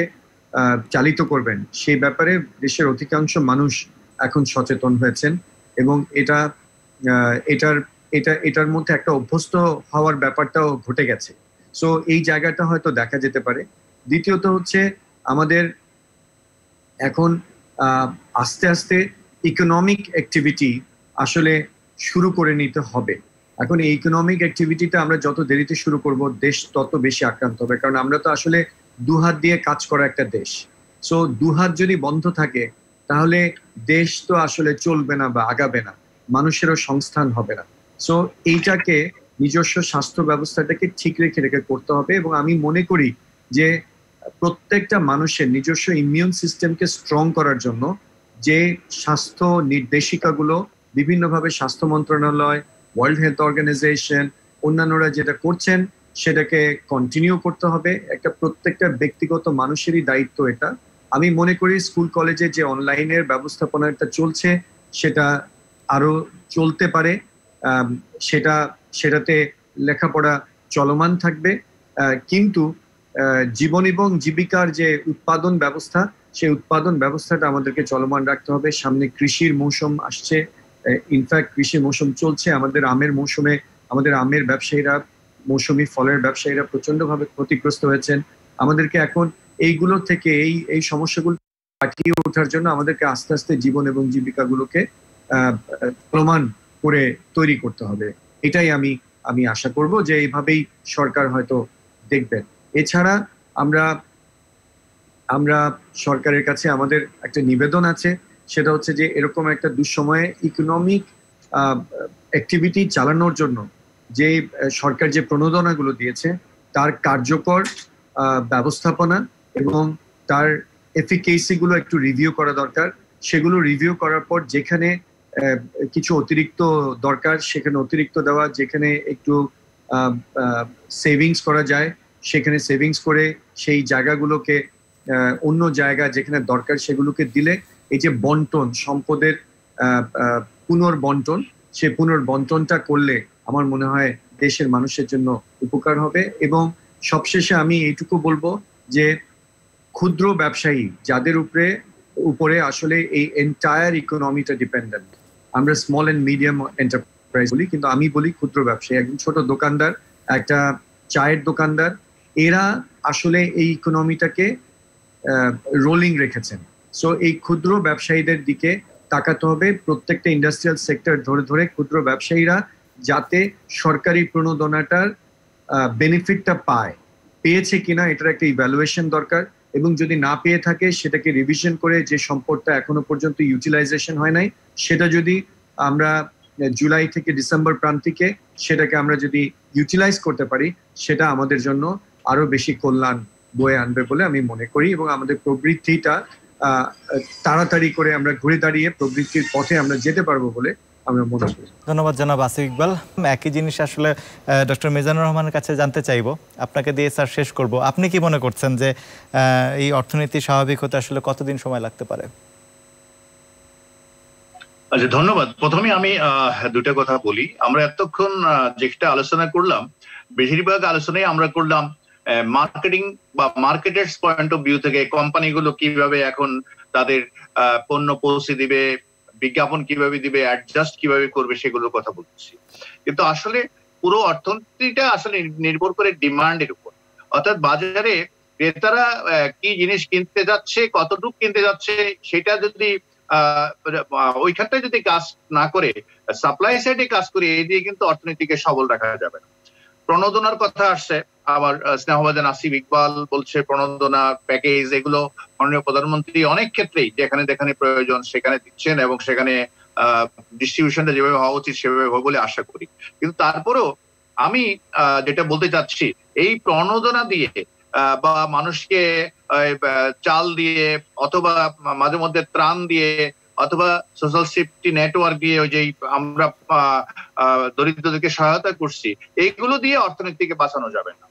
চালিত করবেন সেই ব্যাপারে দেশের অধিকাংশ মানুষ এখন সচেতন হয়েছেন এবং এটার মধ্যে একটা অভ্যস্ত হওয়ার ব্যাপারটাও ঘটে গেছে। সো এই জায়গাটা হয়তো দেখা যেতে পারে। দ্বিতীয়ত হচ্ছে আমাদের এখন আস্তে আস্তে ইকোনমিক অ্যাক্টিভিটি আসলে শুরু করে নিতে হবে। এখন এই ইকোনমিক অ্যাক্টিভিটিটা আমরা যত দেরিতে শুরু করব, দেশ তত বেশি আক্রান্ত হবে, কারণ আমরা তো আসলে দুহাত দিয়ে কাজ করা একটা দেশ। সো দুহাত যদি বন্ধ থাকে তাহলে দেশ তো আসলে চলবে না বা আগাবে না, মানুষেরও সংস্থান হবে না। সো এইটাকে নিজস্ব স্বাস্থ্য ব্যবস্থাটাকে ঠিক রেখে করতে হবে এবং আমি মনে করি যে প্রত্যেকটা মানুষের নিজস্ব ইমিউন সিস্টেমকে স্ট্রং করার জন্য যে স্বাস্থ্য নির্দেশিকাগুলো বিভিন্নভাবে স্বাস্থ্য মন্ত্রণালয়, ওয়ার্ল্ড হেলথ অর্গানাইজেশন, অন্যান্যরা যেটা করছেন সেটাকে কন্টিনিউ করতে হবে। প্রত্যেকটা ব্যক্তিগত মানুষেরই দায়িত্ব এটা। আমি মনে করি স্কুল কলেজে যে অনলাইনের ব্যবস্থাপনাটা চলছে সেটা আরো চলতে পারে, সেটাতে লেখাপড়া চলমান থাকবে, কিন্তু জীবন এবং জীবিকার যে উৎপাদন ব্যবস্থা, সেই উৎপাদন ব্যবস্থাটা আমাদেরকে চলমান রাখতে হবে। সামনে কৃষির মৌসুম আসছে, ইনফ্যাক্ট কৃষির মৌসুম চলছে। আমাদের আমের মৌসুমে আমাদের আমের ব্যবসায়ীরা, মৌসুমী ফলের ব্যবসায়ীরা প্রচন্ডভাবে ক্ষতিগ্রস্ত হয়েছেন। আমাদেরকে এখন এইগুলো থেকে এই সমস্যাগুলো কাটিয়ে ওঠার জন্য আমাদেরকে আস্তে আস্তে জীবন এবং জীবিকাগুলোকে চলমান করে তৈরি করতে হবে। এটাই আমি আশা করব যে এইভাবেই সরকার হয়তো দেখবেন। এছাড়া আমরা সরকারের কাছে আমাদের একটা নিবেদন আছে, সেটা হচ্ছে যে এরকম একটা দুঃসময়ে ইকোনমিক অ্যাক্টিভিটি চালানোর জন্য যে সরকার যে প্রণোদনাগুলো দিয়েছে তার কার্যকর ব্যবস্থাপনা এবং তার এফিকেসি গুলো একটু রিভিউ করা দরকার। সেগুলো রিভিউ করার পর যেখানে কিছু অতিরিক্ত দরকার সেখানে অতিরিক্ত দেওয়া, যেখানে একটু সেভিংস করা যায় সেখানে সেভিংস করে সেই জায়গাগুলোকে অন্য জায়গা যেখানে দরকার সেগুলোকে দিলে এই যে বন্টন, সম্পদের পুনর্বন্টন, সেই পুনর্বন্টনটা করলে আমার মনে হয় দেশের মানুষের জন্য উপকার হবে। এবং সবশেষে আমি এইটুকু বলবো যে ক্ষুদ্র ব্যবসায়ী যাদের উপরে আসলে এই এন্টায়ার ইকোনমিটা ডিপেন্ডেন্ট, আমরা স্মল এন্ড মিডিয়াম এন্টারপ্রাইজ বলি, কিন্তু আমি বলি ক্ষুদ্র ব্যবসায়ী, একজন ছোট দোকানদার, একটা চায়ের দোকানদার, এরা আসলে এই ইকোনমিটাকে রোলিং রেখেছেন। সো এই ক্ষুদ্র ব্যবসায়ীদের দিকে তাকাতে হবে। প্রত্যেকটা ইন্ডাস্ট্রিয়াল সেক্টর ধরে ক্ষুদ্র ব্যবসায়ীরা যাতে সরকারি প্রণোদনাটার বেনিফিটটা পেয়েছে কিনা এটার একটা ইভ্যালুয়েশন দরকার, এবং যদি না পেয়ে থাকে সেটাকে রিভিশন করে যে সম্পদটা এখনো পর্যন্ত ইউটিলাইজেশন হয় নাই সেটা যদি আমরা জুলাই থেকে ডিসেম্বর প্রান্তিকে সেটাকে আমরা যদি ইউটিলাইজ করতে পারি সেটা আমাদের জন্য আরো বেশি কল্যাণ বয়ে আনবে বলে আমি মনে করি, এবং আমাদের প্রবৃদ্ধিটা তাড়াতাড়ি করে আমরা ঘুরে দাঁড়িয়ে প্রবৃদ্ধির পথে আমরা যেতে পারবো বলে আমরা মনে করি। ধন্যবাদ জনাব আসিফ ইকবাল। একই জিনিস আসলে ডক্টর মিজানুর রহমানের কাছে জানতে চাইবো, আপনাকে দিয়ে স্যার শেষ করব। আপনি কি মনে করছেন যে এই অর্থনীতি স্বাভাবিক হতে আসলে কতদিন সময় লাগতে পারে? আচ্ছা, ধন্যবাদ। প্রথমে আমি দুটো কথা বলি। আমরা এতক্ষণ যেটা আলোচনা করলাম বেশিরভাগ আলোচনায় আমরা করলাম মার্কেটিং বা মার্কেটার্স পয়েন্ট অফ ভিউ থেকে, কোম্পানিগুলো কিভাবে এখন তাদের পণ্য পৌঁছে দিবে, বিজ্ঞাপন কিভাবে দিবে, অ্যাডজাস্ট কিভাবে করবে সেগুলোর কথা বলছি। কিন্তু আসলে পুরো অর্থনীতিটা আসলে নির্ভর করে ডিমান্ডের উপর, অর্থাৎ বাজারে ক্রেতারা কি জিনিস কিনতে যাচ্ছে, কতটুকু কিনতে যাচ্ছে, সেটা যদি ওইখানটায় যদি কাজ না করে সাপ্লাই সাইডে কাজ করে, এই দিয়ে কিন্তু অর্থনীতিকে সবল রাখা যাবে না। প্রণোদনার কথা আসছে, আমার স্নেহভাজন আসিফ ইকবাল বলছে প্রণোদনা প্যাকেজ, এগুলো মাননীয় প্রধানমন্ত্রী অনেক ক্ষেত্রেই যেখানে যেখানে প্রয়োজন সেখানে দিচ্ছেন এবং সেখানে ডিস্ট্রিবিউশনটা যেভাবে হওয়া উচিত সেভাবে হবে বলে আশা করি। কিন্তু তারপরেও আমি যেটা বলতে চাচ্ছি, এই প্রণোদনা দিয়ে বা মানুষকে চাল দিয়ে অথবা মাঝে মধ্যে ত্রাণ দিয়ে অথবা সোশ্যাল সেফটি নেটওয়ার্ক দিয়ে, ওই যে আমরা দরিদ্রদেরকে সহায়তা করছি, এইগুলো দিয়ে অর্থনীতিকে বাঁচানো যাবে না।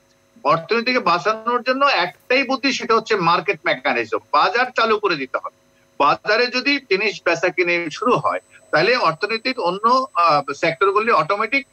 অর্থনীতিকে বাঁচানোর জন্য একটাই বুদ্ধি, সেটা হচ্ছে মার্কেট মেকানিজম, বাজার চালু করে দিতে হবে। বাজারে যদি জিনিস বেচা কিনে শুরু হয়, তাহলে অর্থনীতির অন্য সেক্টরগুলি অটোমেটিক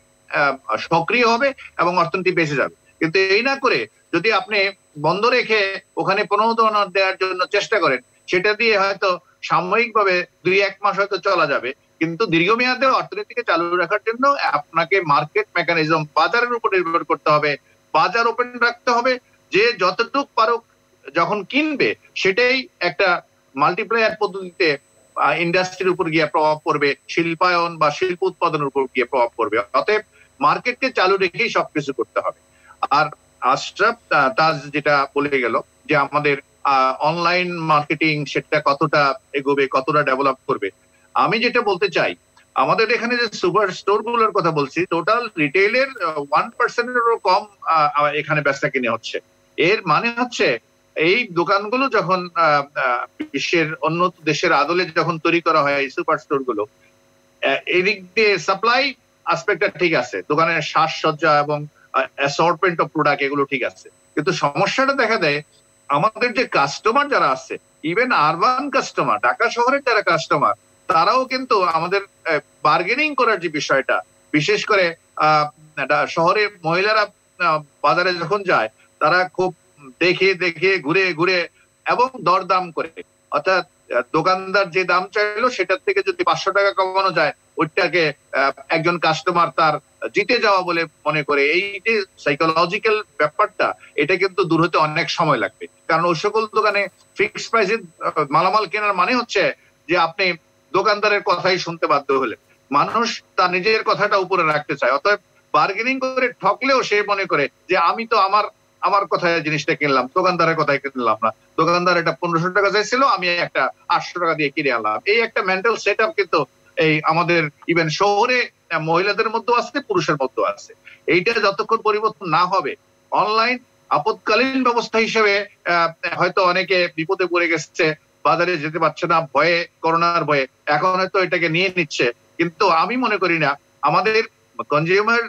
সক্রিয় হবে এবং অর্থনীতি বেঁচে যাবে। কিন্তু এই না করে যদি আপনি বন্ধ রেখে ওখানে প্রণোদনা দেওয়ার জন্য চেষ্টা করেন, সেটা দিয়ে হয়তো সাময়িকভাবে 2-1 মাস হয়তো চলা যাবে, কিন্তু দীর্ঘমেয়াদে অর্থনীতিকে চালু রাখার জন্য আপনাকে মার্কেট মেকানিজম, বাজারের উপর নির্ভর করতে হবে, বাজার ওপেন রাখতে হবে। যে যতটুকু পারুক যখন কিনবে, সেটাই একটা মাল্টিপ্লায়ার পদ্ধতিতে ইন্ডাস্ট্রির উপর গিয়ে প্রভাব পড়বে, শিল্পায়ন বা শিল্প উৎপাদনের উপর গিয়ে প্রভাব পড়বে। অতএব মার্কেটকে চালু রেখেই সবকিছু করতে হবে। আর আশরাফ তাজ যেটা বলে গেল যে আমাদের অনলাইন মার্কেটিং সেটা কতটা এগোবে, কতটা ডেভেলপ করবে, আমি যেটা বলতে চাই, আমাদের এখানে যে সুপার স্টোর গুলোর কথা বলছি, টোটাল রিটেইলের 1%-এরও কম এখানে বেচা কিনে হচ্ছে। এর মানে হচ্ছে এই দোকানগুলো যখন বিশ্বের অন্য দেশের আদলে যখন তৈরি করা হয় এই সুপার স্টোর গুলো, এদিক দিয়ে সাপ্লাই আসপেক্টটা ঠিক আছে, দোকানের সাজসজ্জা এবং অ্যাসর্টমেন্ট অফ প্রোডাক্ট এগুলো ঠিক আছে, কিন্তু সমস্যাটা দেখা দেয় আমাদের যে কাস্টমার যারা আছে, ইভেন আরবান কাস্টমার, ঢাকা শহরের যারা কাস্টমার, তারাও কিন্তু আমাদের বার্গেনিং করার যে বিষয়টা, বিশেষ করে শহরে মহিলারা বাজারে যখন যায়, তারা খুব দেখে দেখে ঘুরে ঘুরে এবং দরদাম করে, অর্থাৎ দোকানদার যে দাম চাইলো সেটার থেকে যদি 500 টাকা কমানো যায়, ওইটাকে একজন কাস্টমার তার জিতে যাওয়া বলে মনে করে। এই যে সাইকোলজিক্যাল ব্যাপারটা, এটা কিন্তু দূর হতে অনেক সময় লাগবে। কারণ ওই সকল দোকানে ফিক্সড প্রাইসে মালামাল কেনার মানে হচ্ছে যে আপনি দোকানদারের কথাই শুনতে বাধ্য হলে, মানুষ তার নিজের কথাটা উপরে রাখতে চায়। অতএব বার্গেনিং করে ঠকলেও সে মনে করে যে আমি তো আমার কথায় জিনিসটা কিনলাম, দোকানদারের কথায় কিনলাম না, দোকানদার এটা 1500 টাকা চাইছিল, আমি একটা 800 টাকা দিয়ে কিনে আনলাম। এই একটা মেন্টাল সেট আপ কিন্তু এই আমাদের ইভেন শহরে মহিলাদের মধ্যেও আছে, পুরুষের মধ্যেও আছে। এইটা যতক্ষণ পরিবর্তন না হবে, অনলাইন আপৎকালীন ব্যবস্থা হিসেবে হয়তো অনেকে বিপদে পড়ে গেছে, বাজারে যেতে পারছে না ভয়ে, করোনার ভয়ে, এখন হয়তো এটাকে নিয়ে নিচ্ছে। কিন্তু আমি মনে করি না আমাদের কনজিউমার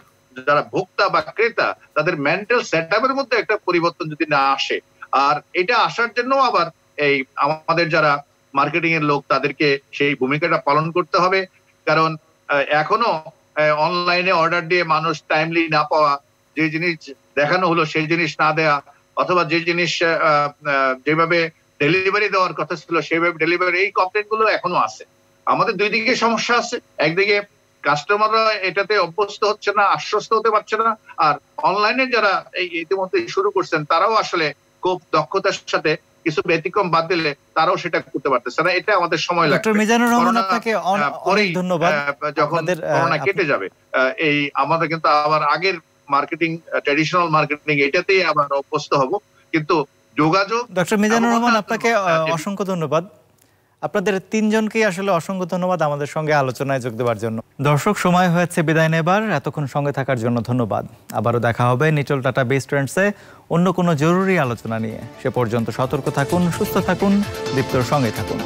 যারা ভোক্তা বা ক্রেতা, তাদের মেন্টাল সেটআপের মধ্যে একটা পরিবর্তন যদি না আসে, আর এটা আসার জন্য আবার এই আমাদের যারা মার্কেটিং এর লোক, তাদেরকে সেই ভূমিকাটা পালন করতে হবে। কারণ এখনো অনলাইনে অর্ডার দিয়ে মানুষ টাইমলি না পাওয়া, যে জিনিস দেখানো হলো সেই জিনিস না দেয়া, অথবা যে জিনিস যেভাবে ডেলিভারি দেওয়ার কথা ছিল সেভাবে ডেলিভারি, এই কমপ্লেন গুলো এখনো আছে। আমাদের দুই দিকে সমস্যা আছে, একদিকে কাস্টমাররা এটাতে অভ্যস্ত হচ্ছে না, আশ্বস্ত হতে পারছে না, আর অনলাইনে যারা এই ইতিমধ্যে শুরু করছেন তারাও আসলে খুব দক্ষতার সাথে কিছু ব্যতিক্রম বাদ দিলে তারাও সেটা করতে পারতেছে না। এটা আমাদের সময় লাগবে। ডক্টর মিজানুর রহমান, আপনাকে অনেক ধন্যবাদ। যখন করোনা কেটে যাবে, এই আমাদের কিন্তু আবার আগের মার্কেটিং, ট্র্যাডিশনাল মার্কেটিং, এটাতেই আবার অভ্যস্ত হব। কিন্তু যোগাযোগ, ডক্টর মিজানুর রহমান, আপনাকে অসংখ্য ধন্যবাদ। আপনাদের তিনজনকেই আসলে অসংখ্য ধন্যবাদ আমাদের সঙ্গে আলোচনায় যোগ দেওয়ার জন্য। দর্শক, সময় হয়েছে বিদায় নেবার। এতক্ষণ সঙ্গে থাকার জন্য ধন্যবাদ। আবারও দেখা হবে নিটল টাটা বেস্ট ট্রেন্ডসে অন্য কোনো জরুরি আলোচনা নিয়ে। সে পর্যন্ত সতর্ক থাকুন, সুস্থ থাকুন, দীপ্তর সঙ্গে থাকুন।